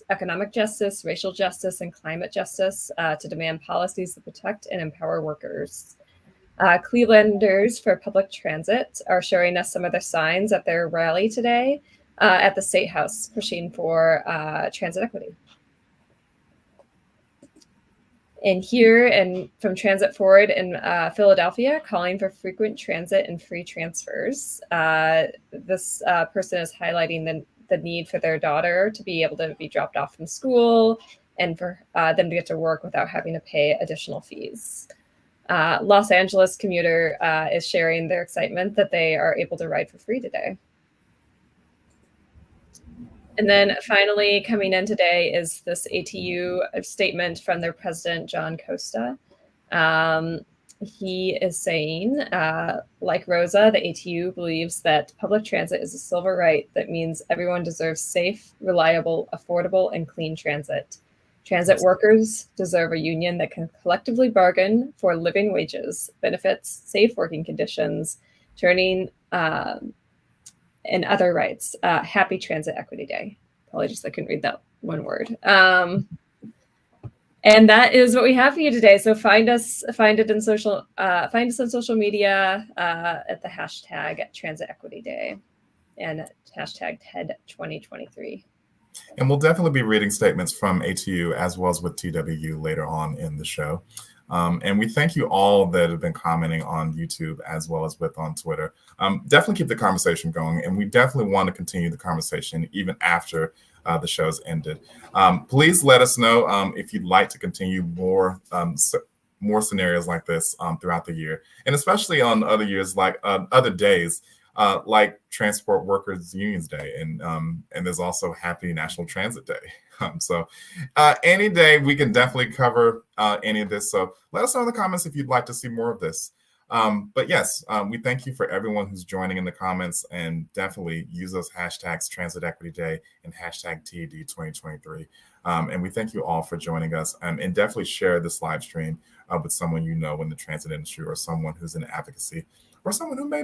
S1: economic justice, racial justice, and climate justice to demand policies that protect and empower workers. Clevelanders for Public Transit are showing us some of their signs at their rally today at the State House, pushing for transit equity. And here, and from Transit Forward in Philadelphia, calling for frequent transit and free transfers. This person is highlighting the need for their daughter to be able to be dropped off from school and for them to get to work without having to pay additional fees. Los Angeles commuter is sharing their excitement that they are able to ride for free today. And then finally coming in today is this ATU statement from their president, John Costa. He is saying, like Rosa, the ATU believes that public transit is a civil right that means everyone deserves safe, reliable, affordable, and clean transit. Transit workers deserve a union that can collectively bargain for living wages, benefits, safe working conditions, turning and other rights. Happy Transit Equity Day. Apologies, I couldn't read that one word. And that is what we have for you today. So find us on social media at the hashtag Transit Equity Day and hashtag TED 2023.
S18: And we'll definitely be reading statements from ATU as well as with TWU later on in the show. And we thank you all that have been commenting on YouTube as well as on Twitter. Definitely keep the conversation going, and we definitely want to continue the conversation even after the show's ended. Please let us know if you'd like to continue more scenarios like this throughout the year, and especially on other years like other days like Transport Workers Unions Day, and there's also Happy National Transit Day. So any day we can definitely cover any of this. So let us know in the comments if you'd like to see more of this. But yes, we thank you for everyone who's joining in the comments, and definitely use those hashtags Transit Equity Day and hashtag TED 2023. And we thank you all for joining us, and definitely share this live stream with someone you know in the transit industry, or someone who's in advocacy, or someone who may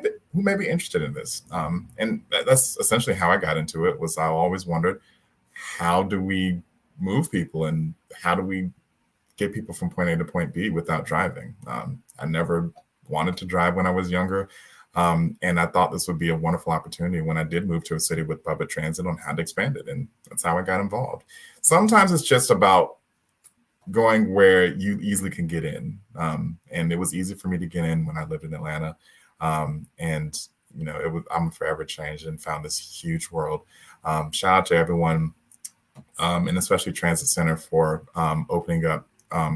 S18: be interested in this. And that's essentially how I got into it. Was I always wondered, how do we move people, and how do we get people from point A to point B without driving? I never wanted to drive when I was younger. And I thought this would be a wonderful opportunity when I did move to a city with public transit on how to expand it. And that's how I got involved. Sometimes it's just about going where you easily can get in. And it was easy for me to get in when I lived in Atlanta. And you know, I'm forever changed and found this huge world. Shout out to everyone, and especially Transit Center for opening up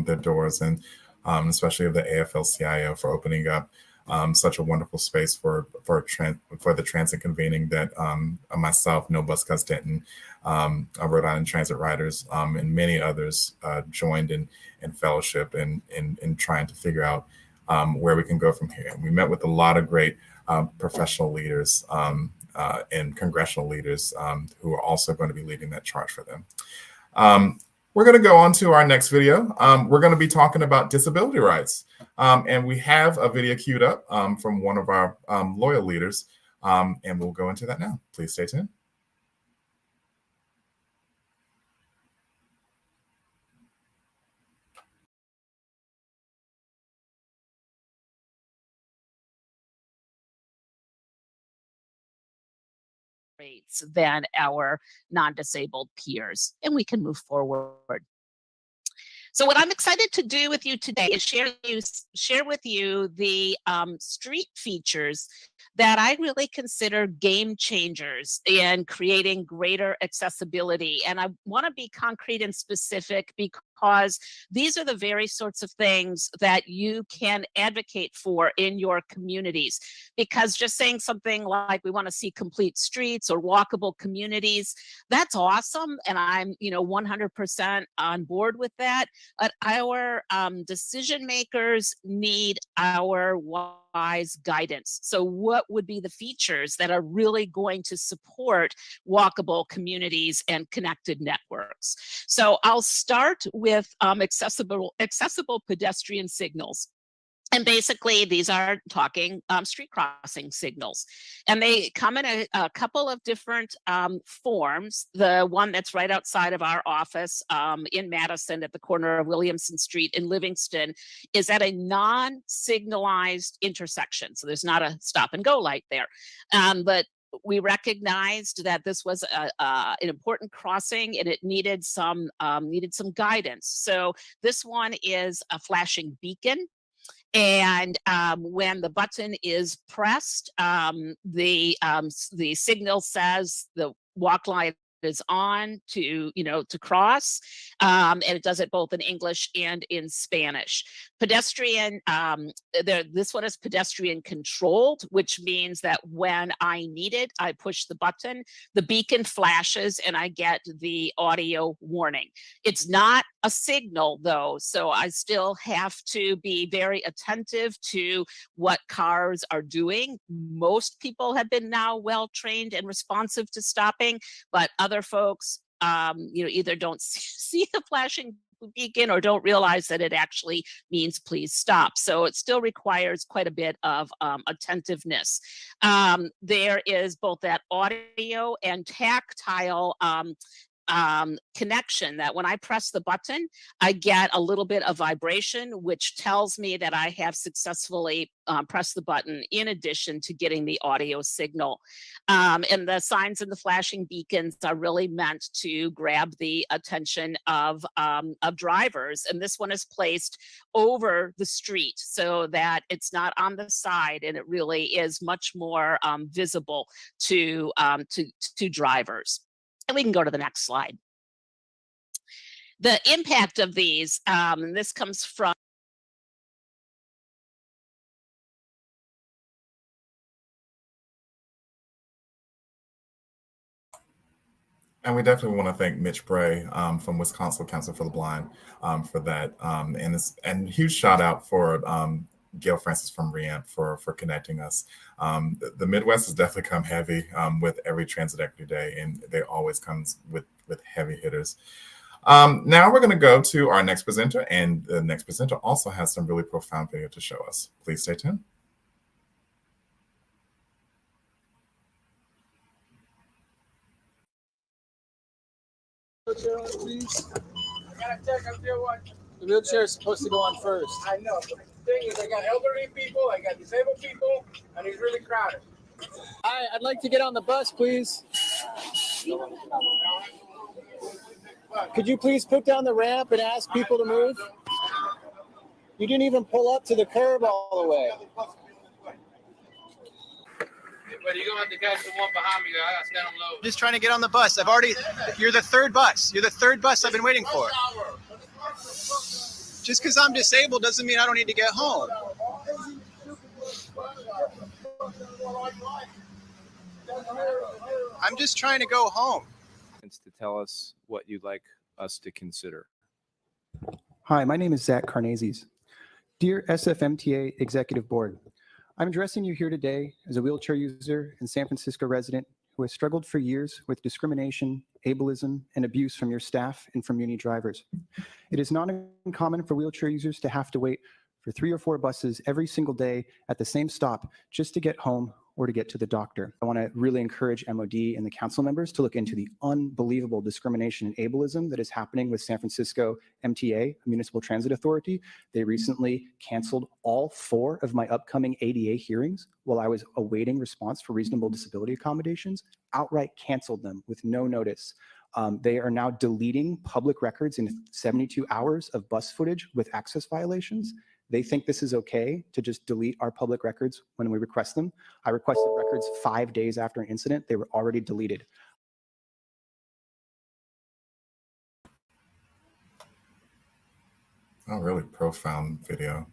S18: their doors, and especially of the AFL-CIO for opening up such a wonderful space for the transit convening that myself, No Bus Cuts Denton, Rhode Island Transit Riders, and many others joined in fellowship and in trying to figure out where we can go from here. And we met with a lot of great professional leaders and congressional leaders who are also going to be leading that charge for them. We're going to go on to our next video. We're going to be talking about disability rights. And we have a video queued up from one of our loyal leaders, and we'll go into that now. Please stay tuned.
S9: Rates than our non-disabled peers, and we can move forward. So what I'm excited to do with you today is share with you the street features that I really consider game changers in creating greater accessibility. And I want to be concrete and specific because these are the very sorts of things that you can advocate for in your communities. Because just saying something like we want to see complete streets or walkable communities, that's awesome. And I'm 100% on board with that. But our decision makers need our wise guidance. So what would be the features that are really going to support walkable communities and connected networks? So I'll start with accessible pedestrian signals. And basically, these are talking street crossing signals. And they come in a couple of different forms. The one that's right outside of our office in Madison at the corner of Williamson Street in Livingston is at a non-signalized intersection. So there's not a stop and go light there. But we recognized that this was an important crossing and it needed some guidance. So this one is a flashing beacon. And when the button is pressed, the signal says the walk light is on to cross, and it does it both in English and in Spanish. Pedestrian, this one is pedestrian controlled, which means that when I need it, I push the button, the beacon flashes, and I get the audio warning. It's not a signal though, so I still have to be very attentive to what cars are doing. Most people have been now well trained and responsive to stopping, but other folks either don't see the flashing beacon or don't realize that it actually means please stop. So it still requires quite a bit of attentiveness. There is both that audio and tactile connection that when I press the button, I get a little bit of vibration, which tells me that I have successfully pressed the button in addition to getting the audio signal. And the signs and the flashing beacons are really meant to grab the attention of drivers. And this one is placed over the street so that it's not on the side, and it really is much more visible to drivers. And we can go to the next slide. The impact of these, and this comes from
S18: And we definitely want to thank Mitch Bray from Wisconsin Council for the Blind for that. And huge shout out for Gail Francis from REAMP for connecting us. The Midwest has definitely come heavy with every Transit Equity Day, and they always comes with heavy hitters. Now we're going to go to our next presenter, and the next presenter also has some really profound video to show us. Please stay tuned.
S13: Wheelchair on, please. I gotta check up there what. The wheelchair is supposed to go on first. I know, but the thing is, I got elderly people, I got disabled people, and it's really crowded. Hi, I'd like to get on the bus, please. Could you please put down the ramp and ask people to move? You didn't even pull up to the curb all the way.
S14: But you're gonna have to catch the one behind me. I gotta stand on low.
S13: Just trying to get on the bus. You're the third bus. You're the third bus I've been waiting for. Just because I'm disabled doesn't mean I don't need to get home. I'm just trying to go home.
S15: To tell us what you'd like us to consider.
S16: Hi, my name is Zach Karnazes. Dear SFMTA Executive Board, I'm addressing you here today as a wheelchair user and San Francisco resident who has struggled for years with discrimination, ableism, and abuse from your staff and from uni drivers. It is not uncommon for wheelchair users to have to wait for 3 or 4 buses every single day at the same stop just to get home or to get to the doctor. I want to really encourage MOD and the council members to look into the unbelievable discrimination and ableism that is happening with San Francisco MTA, Municipal Transit Authority. They recently canceled all 4 of my upcoming ADA hearings while I was awaiting response for reasonable disability accommodations, outright canceled them with no notice. They are now deleting public records in 72 hours of bus footage with access violations. They think this is okay to just delete our public records when we request them. I requested records 5 days after an incident. They were already deleted.
S18: Oh, really profound video.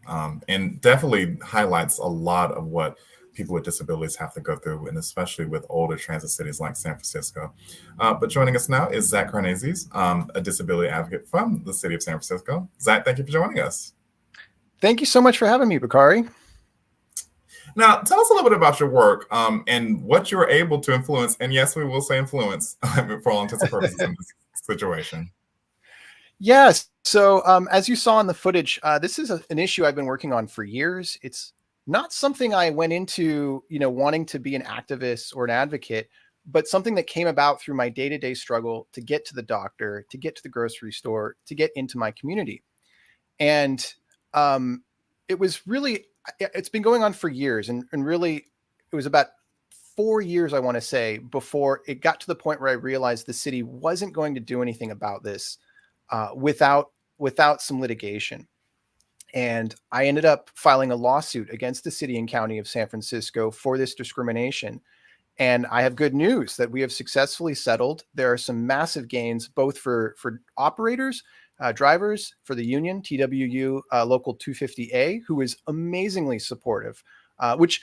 S18: And definitely highlights a lot of what people with disabilities have to go through, and especially with older transit cities like San Francisco. But joining us now is Zach Karnazes, a disability advocate from the city of San Francisco. Zach, thank you for joining us.
S13: Thank you so much for having me, Bakari.
S18: Now, tell us a little bit about your work and what you're able to influence. And yes, we will say influence for all intents and purposes in this situation.
S13: Yes. So as you saw in the footage, this is an issue I've been working on for years. It's not something I went into, wanting to be an activist or an advocate, but something that came about through my day-to-day struggle to get to the doctor, to get to the grocery store, to get into my community. And it was really, it's been going on for years, and really it was about 4 years, I want to say, before it got to the point where I realized the city wasn't going to do anything about this without some litigation. And I ended up filing a lawsuit against the city and county of San Francisco for this discrimination. And I have good news that we have successfully settled. There are some massive gains, both for operators, drivers, for the union, TWU Local 250A, who is amazingly supportive, which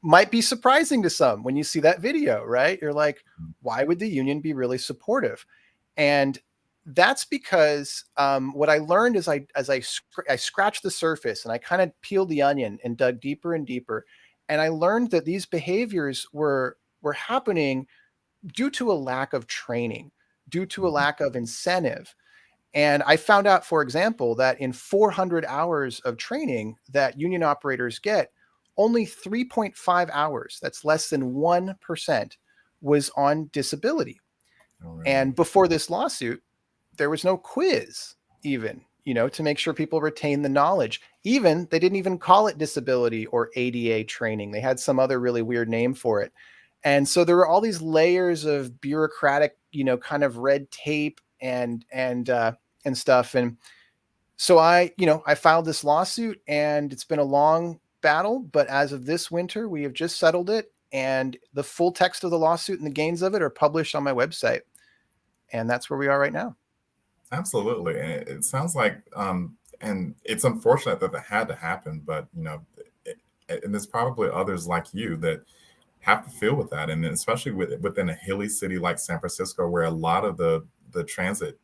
S13: might be surprising to some when you see that video, right? You're like, why would the union be really supportive? And that's because what I learned is as I scratched the surface and I kind of peeled the onion and dug deeper and deeper. And I learned that these behaviors were happening due to a lack of training, due to a lack of incentive. And I found out, for example, that in 400 hours of training that union operators get, only 3.5 hours, that's less than 1%, was on disability. And before this lawsuit, there was no quiz even, to make sure people retain the knowledge. Even they didn't even call it disability or ADA training. They had some other really weird name for it. And so there were all these layers of bureaucratic, kind of red tape and stuff. And so I filed this lawsuit, and it's been a long battle, but as of this winter, we have just settled it, and the full text of the lawsuit and the gains of it are published on my website. And that's where we are right now.
S18: Absolutely. And it sounds like, and it's unfortunate that had to happen, but, and there's probably others like you that have to deal with that. And especially within a hilly city like San Francisco, where a lot of the transit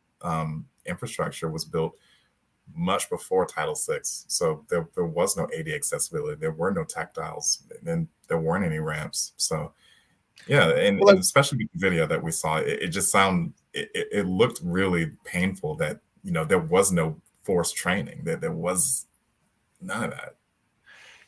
S18: infrastructure was built much before Title VI. So there was no ADA accessibility. There were no tactiles, and there weren't any ramps. So yeah, and especially with the video that we saw, it just it looked really painful that, there was no forced training, that there was none of that.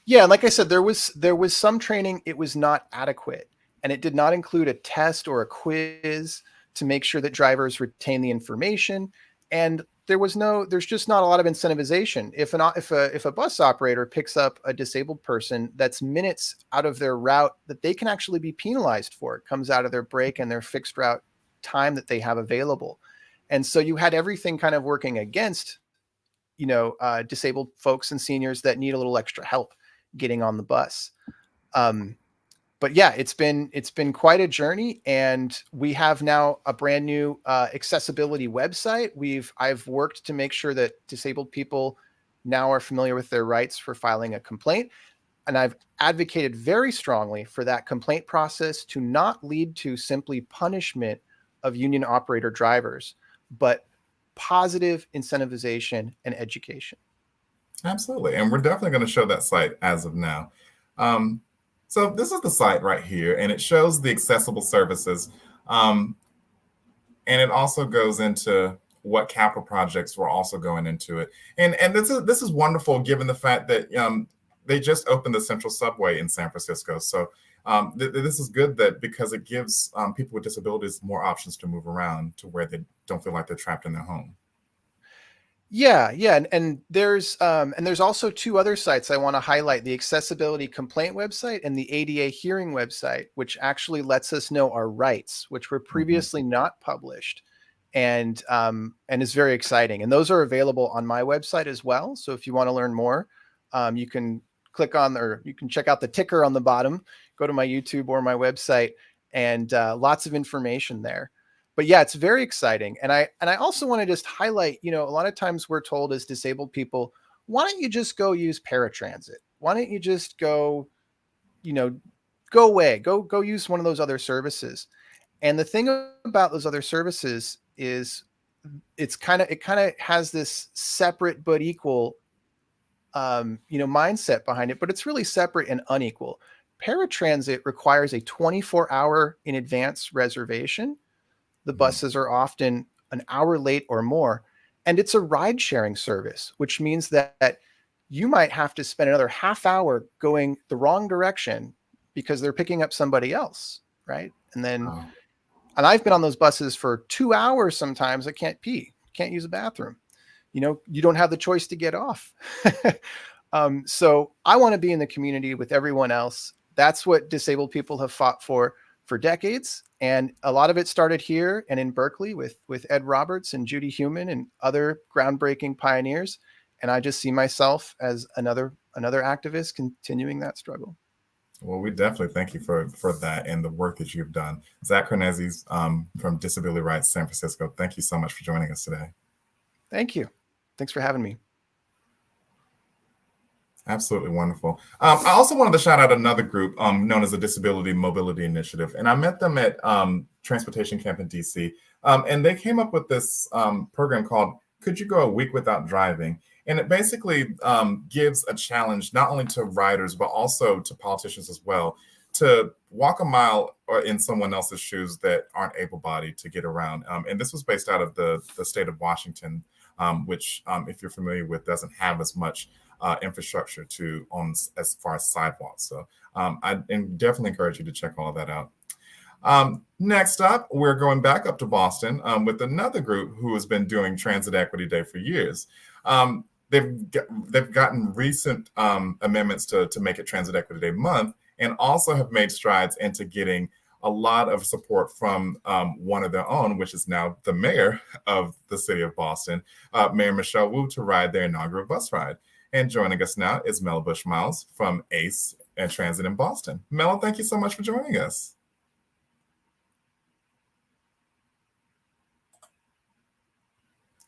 S13: Yeah, like I said, there was some training. It was not adequate, and it did not include a test or a quiz to make sure that drivers retain the information. And there's just not a lot of incentivization. If a bus operator picks up a disabled person, that's minutes out of their route that they can actually be penalized for. It comes out of their break and their fixed route time that they have available. And so you had everything kind of working against, disabled folks and seniors that need a little extra help getting on the bus. But yeah, it's been quite a journey, and we have now a brand new accessibility website. I've worked to make sure that disabled people now are familiar with their rights for filing a complaint, and I've advocated very strongly for that complaint process to not lead to simply punishment of union operator drivers, but positive incentivization and education.
S18: Absolutely, and we're definitely going to show that site as of now. So this is the site right here, and it shows the accessible services. And it also goes into what capital projects were also going into it. And this is wonderful, given the fact that they just opened the Central Subway in San Francisco. So this is good because it gives people with disabilities more options to move around to where they don't feel like they're trapped in their home.
S13: Yeah. And there's also two other sites I want to highlight: the accessibility complaint website and the ADA hearing website, which actually lets us know our rights, which were previously not published, and is very exciting. And those are available on my website as well. So if you want to learn more, you can click on, or you can check out the ticker on the bottom, go to my YouTube or my website, and lots of information there. But yeah, it's very exciting. And I also want to just highlight, a lot of times we're told as disabled people, why don't you just go use paratransit? Why don't you just go away, go use one of those other services? And the thing about those other services is it kind of has this separate but equal, mindset behind it, but it's really separate and unequal. Paratransit requires a 24-hour in advance reservation. The buses are often an hour late or more, and it's a ride sharing service, which means that you might have to spend another half hour going the wrong direction because they're picking up somebody else, right? And I've been on those buses for 2 hours sometimes. I can't pee, can't use a bathroom. You don't have the choice to get off. So I want to be in the community with everyone else. That's what disabled people have fought for decades. And a lot of it started here and in Berkeley with Ed Roberts and Judy Heumann and other groundbreaking pioneers. And I just see myself as another activist continuing that struggle.
S18: Well, we definitely thank you for that and the work that you've done. Zach Karnezes from Disability Rights San Francisco, thank you so much for joining us today.
S13: Thank you. Thanks for having me.
S18: Absolutely wonderful. I also wanted to shout out another group known as the Disability Mobility Initiative. And I met them at Transportation Camp in DC. And they came up with this program called Could You Go a Week Without Driving? And it basically gives a challenge not only to riders, but also to politicians as well, to walk a mile or in someone else's shoes that aren't able-bodied to get around. And this was based out of the state of Washington, which, if you're familiar with, doesn't have as much infrastructure as far as sidewalks. So I definitely encourage you to check all of that out. Next up, we're going back up to Boston with another group who has been doing Transit Equity Day for years. They've gotten recent amendments to make it Transit Equity Day month, and also have made strides into getting a lot of support from one of their own, which is now the mayor of the city of Boston, Mayor Michelle Wu, to ride their inaugural bus ride. And joining us now is Mela Bush-Miles from ACE and Transit in Boston. Mela, thank you so much for joining us.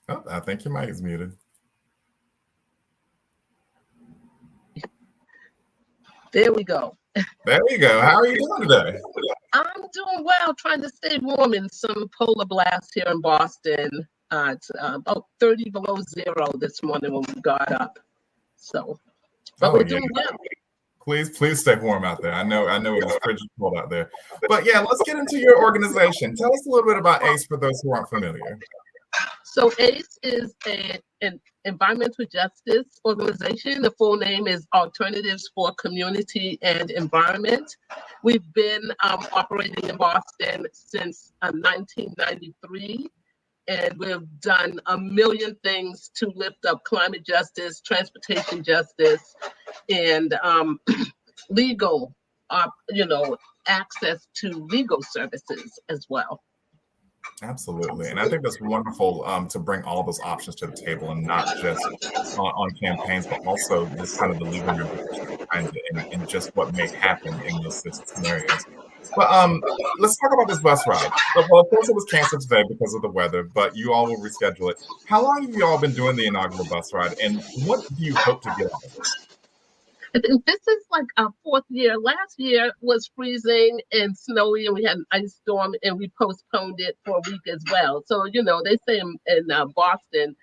S18: Oh, I think your mic is muted.
S17: There we go.
S18: There you go. How are you doing today?
S17: I'm doing well, trying to stay warm in some polar blasts here in Boston. It's about 30 below zero this morning when we got up. So, but we're doing well.
S18: Please stay warm out there. I know it is pretty cold out there. But yeah, let's get into your organization. Tell us a little bit about ACE for those who aren't familiar.
S17: So ACE is an environmental justice organization. The full name is Alternatives for Community and Environment. We've been operating in Boston since 1993, and we've done a million things to lift up climate justice, transportation justice, and legal, access to legal services as well.
S18: Absolutely. And I think that's wonderful to bring all those options to the table, and not just on campaigns, but also just kind of the legal and just what may happen in those scenarios. But let's talk about this bus ride. Well, of course, it was canceled today because of the weather, but you all will reschedule it. How long have you all been doing the inaugural bus ride, and what do you hope to get out of it?
S17: I think this is like our fourth year. Last year was freezing and snowy, and we had an ice storm, and we postponed it for a week as well. So, they say in Boston,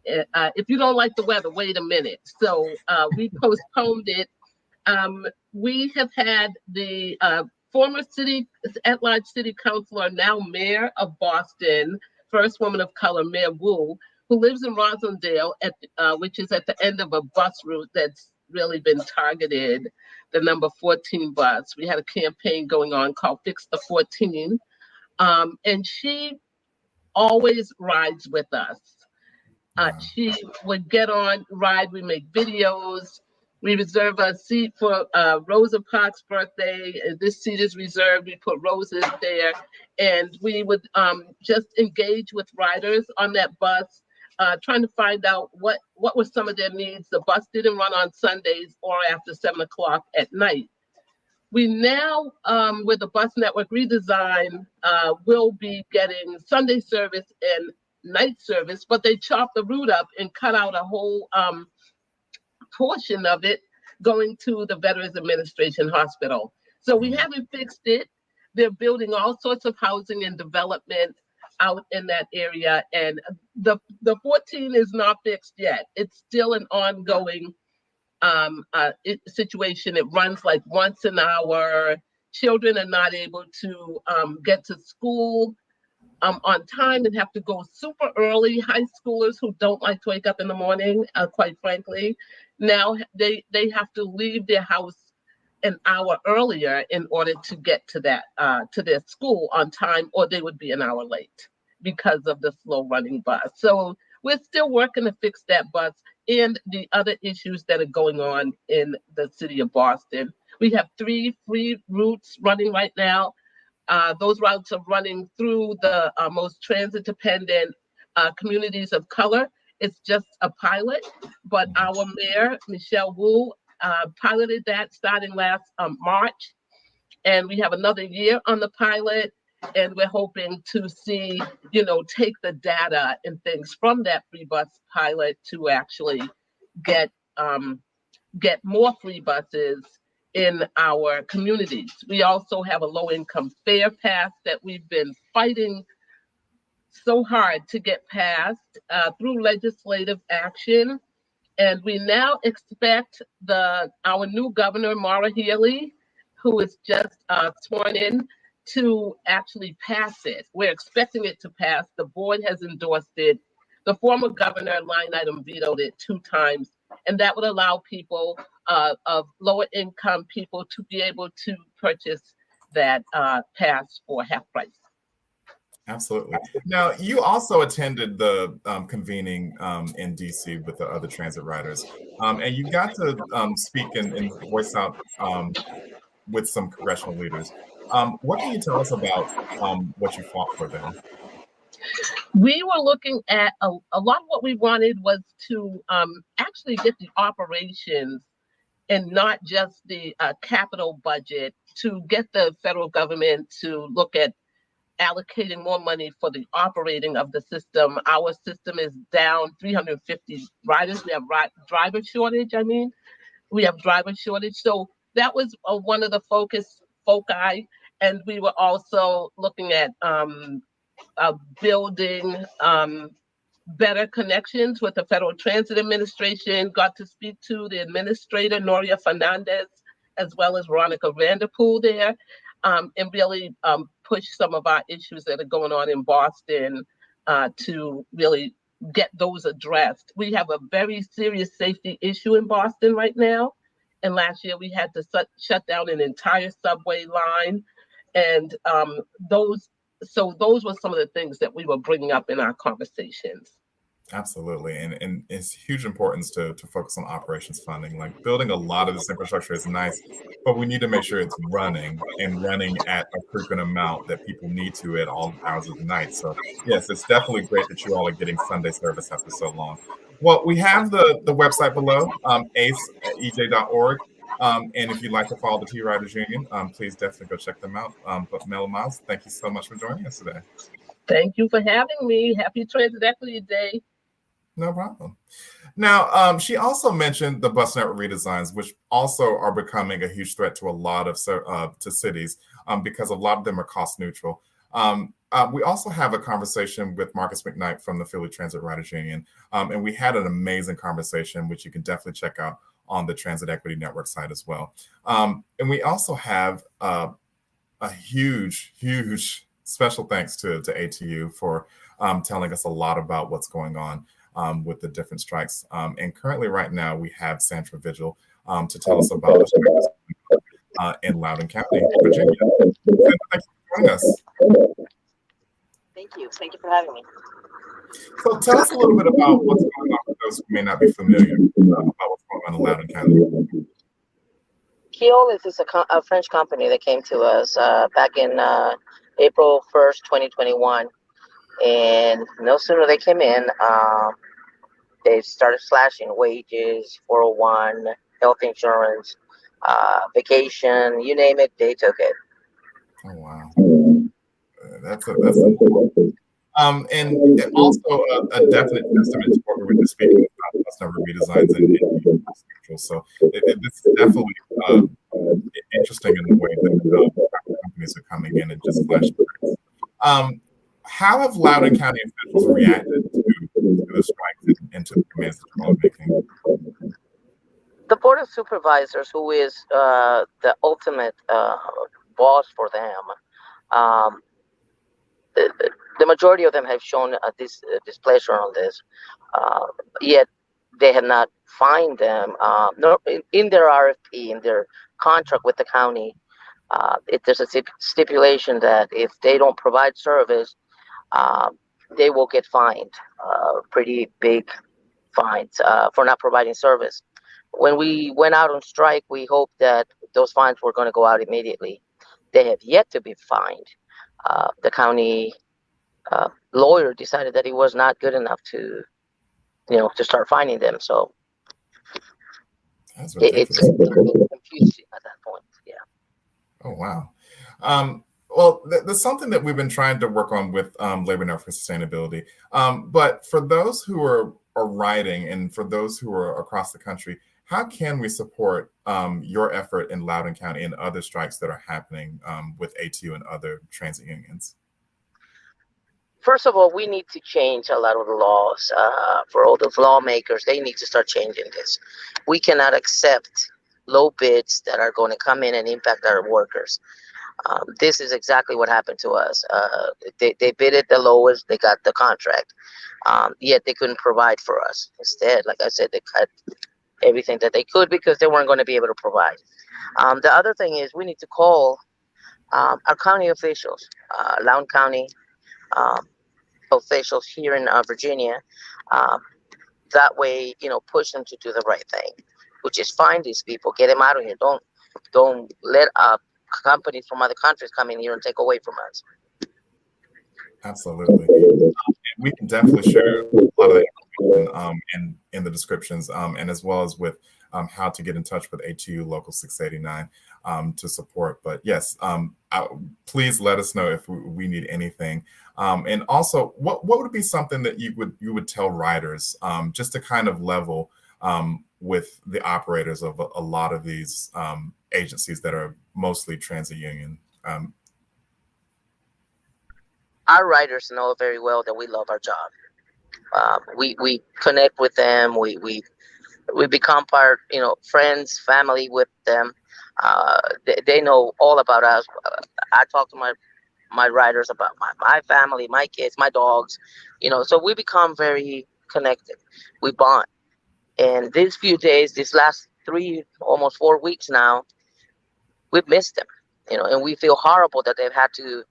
S17: if you don't like the weather, wait a minute. So we postponed it. We have had the former at-large city councilor, now mayor of Boston, first woman of color, Mayor Wu, who lives in Roslindale, which is at the end of a bus route that's really been targeted, the number 14 bus. We had a campaign going on called Fix the 14. And she always rides with us. She would get on, ride, we make videos. We reserve a seat for Rosa Parks' birthday. This seat is reserved. We put roses there. And we would just engage with riders on that bus, trying to find out what were some of their needs. The bus didn't run on Sundays or after 7 o'clock at night. We now, with the bus network redesign, will be getting Sunday service and night service, but they chopped the route up and cut out a whole portion of it going to the Veterans Administration Hospital. So we haven't fixed it. They're building all sorts of housing and development out in that area, and the 14 is not fixed yet. It's still an ongoing situation. It runs like once an hour. Children are not able to get to school on time and have to go super early. High schoolers who don't like to wake up in the morning, quite frankly, now they have to leave their house an hour earlier in order to get to their school on time, or they would be an hour late because of the slow running bus. So we're still working to fix that bus and the other issues that are going on in the city of Boston. We have 3 free routes running right now. Those routes are running through the most transit dependent communities of color. It's just a pilot, but our mayor, Michelle Wu, piloted that starting last March. And we have another year on the pilot. And we're hoping to see, take the data and things from that free bus pilot to actually get more free buses in our communities. We also have a low-income fare pass that we've been fighting so hard to get passed through legislative action. And we now expect our new governor, Maura Healey, who is just sworn in to actually pass it. We're expecting it to pass. The board has endorsed it. The former governor line item vetoed it 2 times, and that would allow people of lower income people to be able to purchase that pass for half price.
S18: Absolutely. Now, you also attended the convening in DC with the other transit riders, and you got to speak and voice out with some congressional leaders. What can you tell us about what you fought for there?
S17: We were looking at a lot of what we wanted was to actually get the operations and not just the capital budget, to get the federal government to look at allocating more money for the operating of the system. Our system is down 350 riders. We have driver shortage. We have driver shortage. So that was one of the foci. And we were also looking at building better connections with the Federal Transit Administration. Got to speak to the administrator, Noria Fernandez, as well as Veronica Vanderpool there, and really push some of our issues that are going on in Boston to really get those addressed. We have a very serious safety issue in Boston right now. And last year we had to shut down an entire subway line. And those were some of the things that we were bringing up in our conversations.
S18: Absolutely. And it's huge importance to focus on operations funding. Like, building a lot of this infrastructure is nice, but we need to make sure it's running at a frequent amount that people need to at all hours of the night. So yes, it's definitely great that you all are getting Sunday service after so long. Well, we have the website below, ace.ej.org. And if you'd like to follow the T-Riders Union, please definitely go check them out. But Mel Miles, thank you so much for joining us today.
S17: Thank you for having me. Happy Transit Equity Day.
S18: No problem. Now, she also mentioned the bus network redesigns, which also are becoming a huge threat to a lot of to cities because a lot of them are cost neutral. We also have a conversation with Marcus McKnight from the Philly Transit Riders Union, and we had an amazing conversation, which you can definitely check out on the Transit Equity Network site as well. And we also have a huge special thanks to ATU for telling us a lot about what's going on with the different strikes. And currently right now we have Sandra Vigil to tell us about the strikes in Loudoun County, Virginia. Sandra, thank you for joining us.
S3: Thank you. Thank you for having me.
S18: So tell us a little bit about what's going on for those who may not be familiar about what's going on in Loudoun County.
S3: Keolis is a French company that came to us back in April 1st, 2021. And no sooner they came in, they started slashing wages, 401, health insurance, vacation, you name it, they took it.
S18: Oh, wow. That's and also a definite testament to what we were just speaking about, bus number redesigns and so this is definitely interesting in the way that companies are coming in and just flashing. How have Loudoun County officials reacted to the strikes and to the commands that you're all making?
S3: The Board of Supervisors, who is the ultimate boss for them, the majority of them have shown displeasure on this, yet they have not fined them. In their RFP, in their contract with the county, there's a stipulation that if they don't provide service, they will get fined, pretty big fines for not providing service. When we went out on strike, we hoped that those fines were going to go out immediately. They have yet to be fined. The county lawyer decided that it was not good enough to start fining them. So it's confusing at that point. Yeah.
S18: Oh, wow. Well, there's something that we've been trying to work on with Labor Network for Sustainability. But for those who are riding and for those who are across the country, how can we support your effort in Loudoun County and other strikes that are happening with ATU and other transit unions?
S3: First of all, we need to change a lot of the laws for all those lawmakers. They need to start changing this. We cannot accept low bids that are going to come in and impact our workers. This is exactly what happened to us. They bid it the lowest, they got the contract, yet they couldn't provide for us. Instead, like I said, they cut everything that they could because they weren't going to be able to provide. The other thing is we need to call our county officials, Loudoun County officials here in Virginia. That way, push them to do the right thing, which is find these people, get them out of here. Don't let companies from other countries come in here and take away from us.
S18: Absolutely. We can definitely share a lot of that information in the descriptions, and as well as with how to get in touch with ATU Local 689 to support. But yes, please let us know if we need anything. And also, what would be something that you would tell riders just to kind of level with the operators of a lot of these agencies that are mostly transit union?
S3: Our riders know very well that we love our job. We connect with them. We become part, friends, family with them. They know all about us. I talk to my riders about my family, my kids, my dogs, so we become very connected. We bond. And these few days, these last 3, almost 4 weeks now, we've missed them, and we feel horrible that they've had to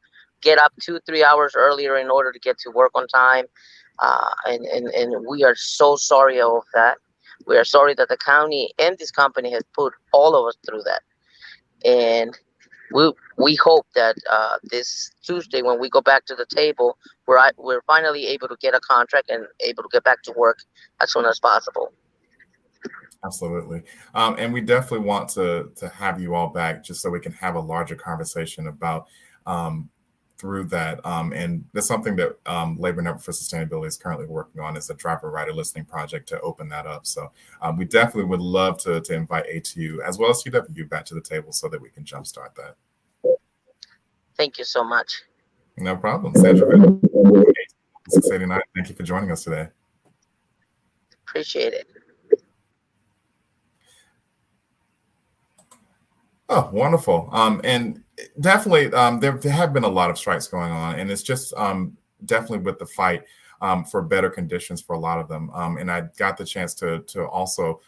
S3: get up 2-3 hours earlier in order to get to work on time. And we are so sorry of that. We are sorry that the county and this company has put all of us through that. And we hope that this Tuesday, when we go back to the table, we're finally able to get a contract and able to get back to work as soon as possible.
S18: Absolutely. And we definitely want to have you all back just so we can have a larger conversation about through that. And that's something that Labor Network for Sustainability is currently working on, is a driver rider listening project to open that up. So we definitely would love to invite ATU as well as CW back to the table so that we can jumpstart that.
S3: Thank you so much.
S18: No problem. Sandra, 689, thank you for joining us today.
S3: Appreciate it.
S18: Oh, wonderful. And definitely, there have been a lot of strikes going on, and it's just definitely with the fight for better conditions for a lot of them. And I got the chance to also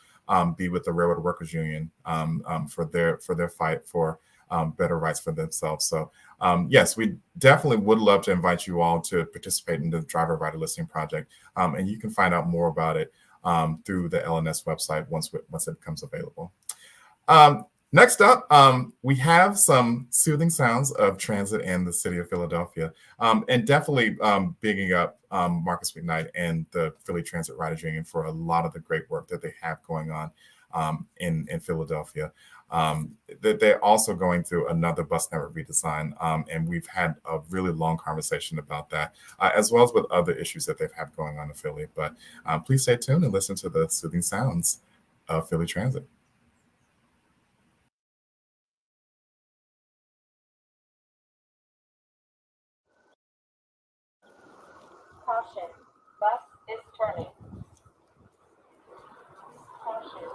S18: be with the Railroad Workers Union for their fight for better rights for themselves. So yes, we definitely would love to invite you all to participate in the Driver Rider Listening Project. And you can find out more about it through the LNS website once it becomes available. Next up, we have some soothing sounds of transit in the city of Philadelphia, and definitely bigging up Marcus McKnight and the Philly Transit Riders Union for a lot of the great work that they have going on in Philadelphia. That they're also going through another bus network redesign, and we've had a really long conversation about that, as well as with other issues that they've had going on in Philly. But please stay tuned and listen to the soothing sounds of Philly Transit.
S10: Caution, bus is turning. Caution.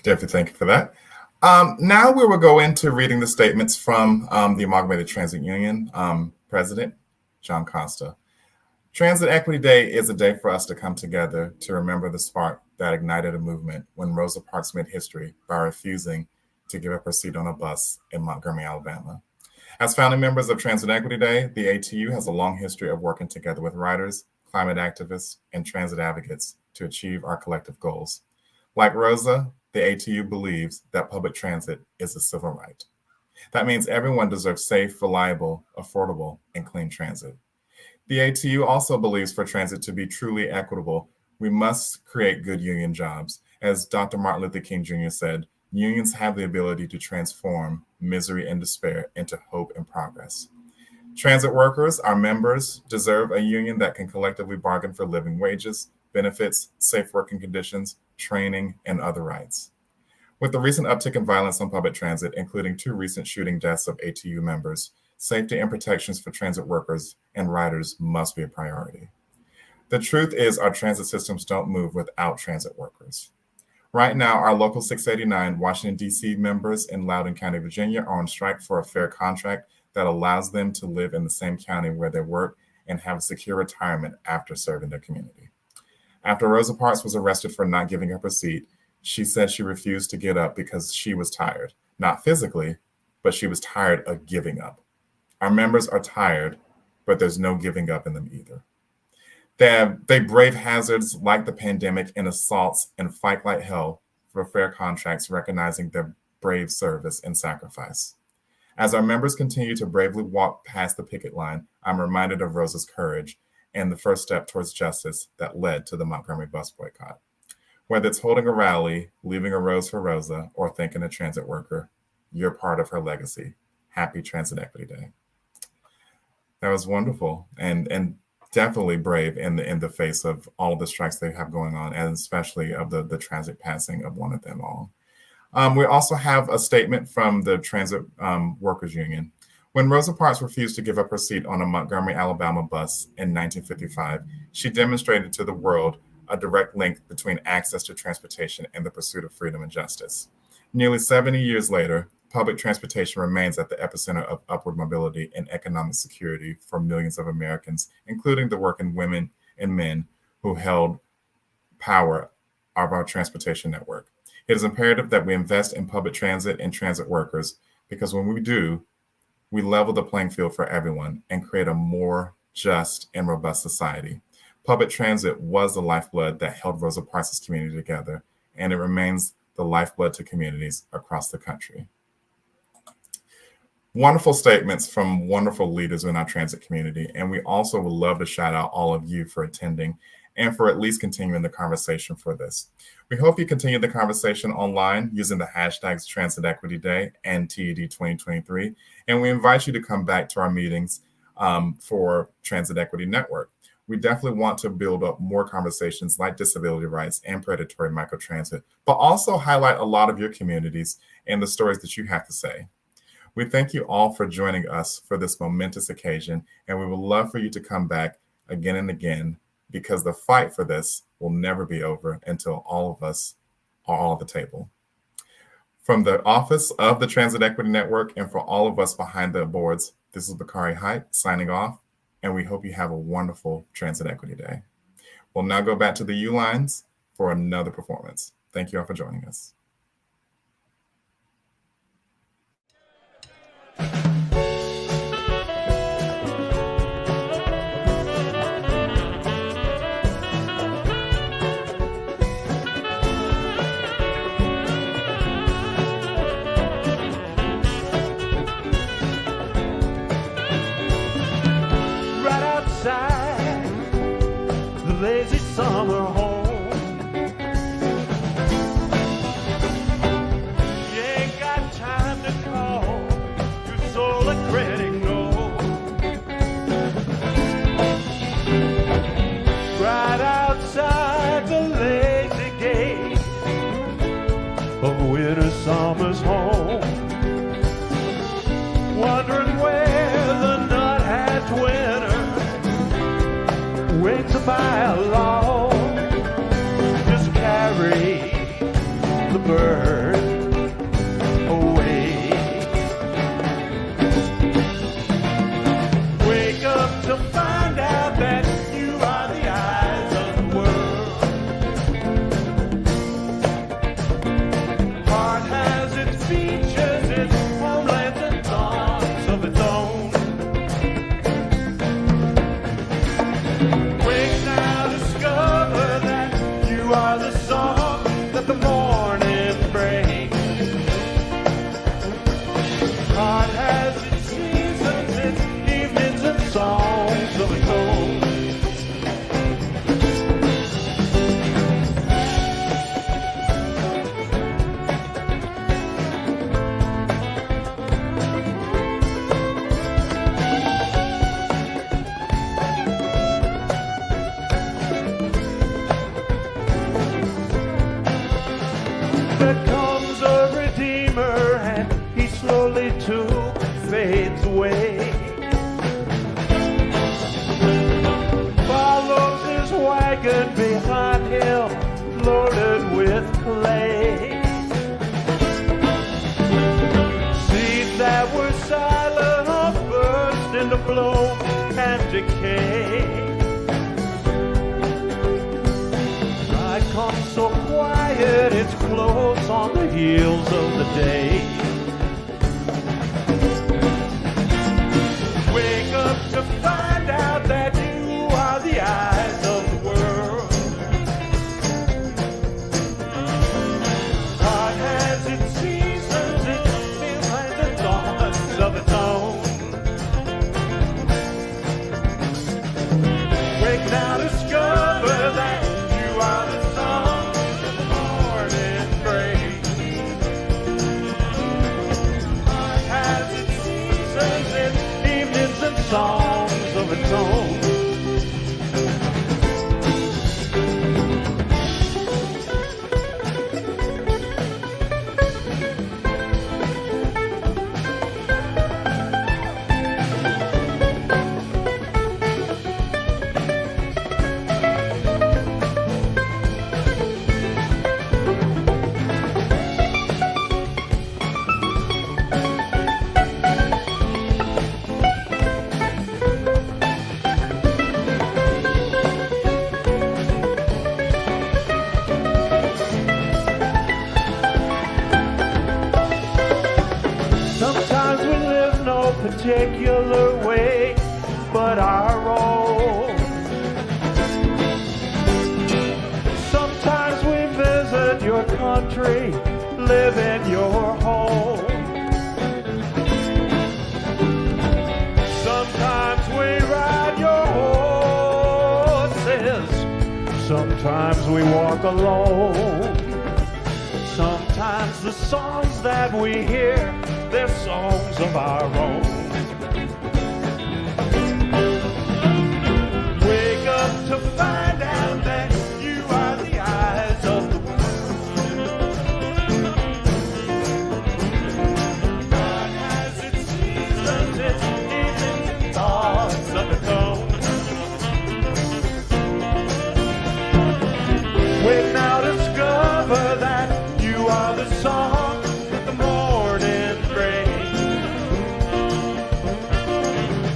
S18: Definitely thank you for that. Now we will go into reading the statements from the Amalgamated Transit Union President, John Costa. Transit Equity Day is a day for us to come together to remember the spark that ignited a movement when Rosa Parks made history by refusing to give up her seat on a bus in Montgomery, Alabama. As founding members of Transit Equity Day, the ATU has a long history of working together with riders, climate activists, and transit advocates to achieve our collective goals. Like Rosa, the ATU believes that public transit is a civil right. That means everyone deserves safe, reliable, affordable, and clean transit. The ATU also believes for transit to be truly equitable, we must create good union jobs. As Dr. Martin Luther King Jr. said, unions have the ability to transform misery and despair into hope and progress. Transit workers, our members, deserve a union that can collectively bargain for living wages, benefits, safe working conditions, training, and other rights. With the recent uptick in violence on public transit, including 2 recent shooting deaths of ATU members, safety and protections for transit workers and riders must be a priority. The truth is our transit systems don't move without transit workers. Right now, our Local 689 Washington, D.C. members in Loudoun County, Virginia are on strike for a fair contract that allows them to live in the same county where they work and have a secure retirement after serving their community. After Rosa Parks was arrested for not giving up her seat, she said she refused to get up because she was tired, not physically, but she was tired of giving up. Our members are tired, but there's no giving up in them either. They brave hazards like the pandemic and assaults and fight like hell for fair contracts, recognizing their brave service and sacrifice. As our members continue to bravely walk past the picket line, I'm reminded of Rosa's courage and the first step towards justice that led to the Montgomery bus boycott. Whether it's holding a rally, leaving a rose for Rosa, or thanking a transit worker, you're part of her legacy. Happy Transit Equity Day. That was wonderful and definitely brave in the face of all of the strikes they have going on, and especially of the tragic passing of one of them all. We also have a statement from the Transit Workers Union. When Rosa Parks refused to give up her seat on a Montgomery, Alabama bus in 1955, she demonstrated to the world a direct link between access to transportation and the pursuit of freedom and justice. Nearly 70 years later, public transportation remains at the epicenter of upward mobility and economic security for millions of Americans, including the working women and men who held power of our transportation network. It is imperative that we invest in public transit and transit workers, because when we do, we level the playing field for everyone and create a more just and robust society. Public transit was the lifeblood that held Rosa Parks' community together, and it remains the lifeblood to communities across the country. Wonderful statements from wonderful leaders in our transit community, and we also would love to shout out all of you for attending and for at least continuing the conversation for this. We hope you continue the conversation online using the hashtags Transit Equity Day and TED 2023, and we invite you to come back to our meetings for Transit Equity Network. We definitely want to build up more conversations like disability rights and predatory microtransit, but also highlight a lot of your communities and the stories that you have to say. We thank you all for joining us for this momentous occasion, and we would love for you to come back again and again, because the fight for this will never be over until all of us are all at the table. From the office of the Transit Equity Network and for all of us behind the boards, this is Bakari Height signing off, and we hope you have a wonderful Transit Equity Day. We'll now go back to the U-Lines for another performance. Thank you all for joining us.
S21: Lazy summer home. You ain't got time to call your solar critic, no. Right outside the lazy gate of winter summer's home, wondering where the nut-hatch winter waits by along. Just carry the bird away. Wake up to find out that you are the eyes of the world. Heart has its features, its homelands and thoughts of its own. Wake now, discover that you are the song that the morning brings. Heart has its seasons, its evenings and songs of its own. There comes a redeemer and he slowly too fades away. Follows his wagon behind him, loaded with clay. Seeds that were silent burst into bloom and decay. Night comes so quiet, it's close on the heels of the day. Wake up to find out that you are the eyes of the world. Heart has its seasons, its midnights and dawns of its own. Wake now, discover that you are the song that the morning brings. Heart has its seasons, its evenings and songs of its own. Sometimes we live no particular way but our own. Sometimes we visit your country, live in your home. Sometimes we ride your horses, sometimes we walk alone. Sometimes the songs that we hear, they're songs of our own. Wake up to find out that you are the eyes of the world. God has its seasons, its evenings and thoughts of its own. Wake now, discover that you are the song that the morning brings.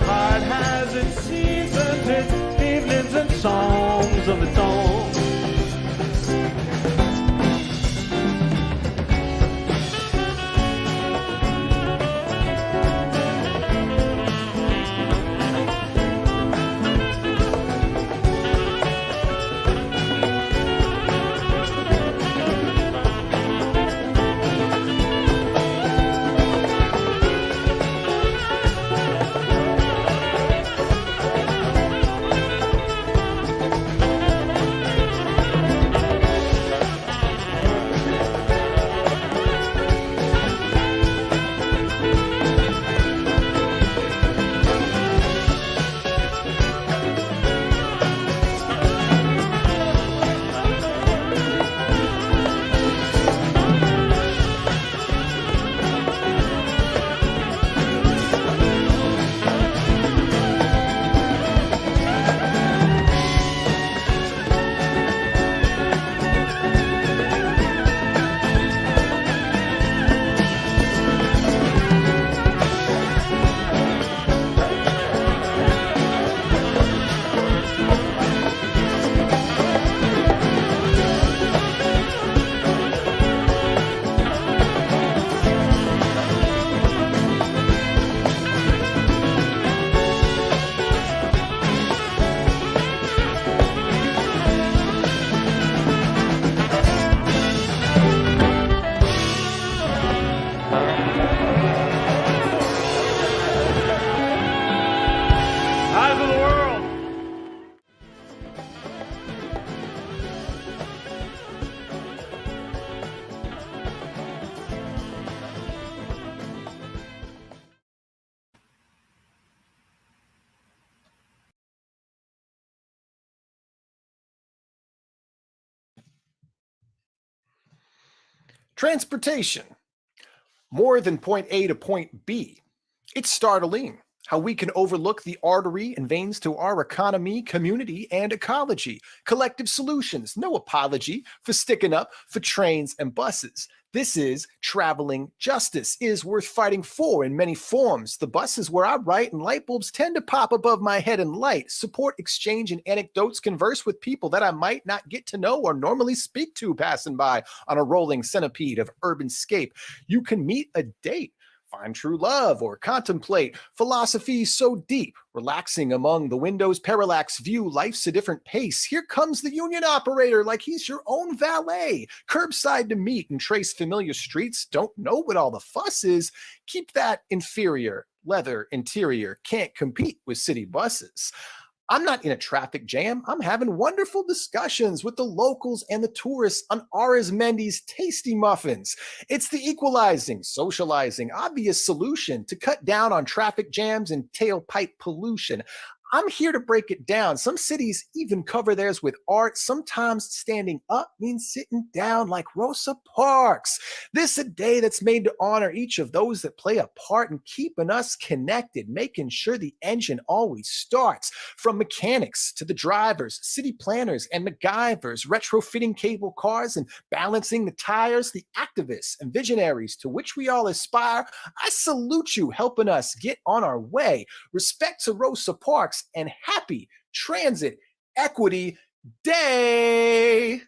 S21: Heart has its seasons, its evenings and songs.
S13: Transportation. More than point A to point B. It's startling how we can overlook the artery and veins to our economy, community, and ecology. Collective solutions. No apology for sticking up for trains and buses. This is traveling justice, is worth fighting for in many forms. The bus is where I write and light bulbs tend to pop above my head in light. Support, exchange, and anecdotes, converse with people that I might not get to know or normally speak to passing by on a rolling centipede of urbanscape. You can meet a date, find true love, or contemplate philosophy so deep, relaxing among the windows, parallax view, life's a different pace. Here comes the union operator like he's your own valet. Curbside to meet and trace familiar streets. Don't know what all the fuss is. Keep that inferior leather interior. Can't compete with city buses. I'm not in a traffic jam. I'm having wonderful discussions with the locals and the tourists on Arizmendi's tasty muffins. It's the equalizing, socializing, obvious solution to cut down on traffic jams and tailpipe pollution. I'm here to break it down. Some cities even cover theirs with art. Sometimes standing up means sitting down, like Rosa Parks. This is a day that's made to honor each of those that play a part in keeping us connected, making sure the engine always starts. From mechanics to the drivers, city planners and MacGyvers, retrofitting cable cars and balancing the tires, the activists and visionaries to which we all aspire. I salute you helping us get on our way. Respect to Rosa Parks and happy Transit Equity Day.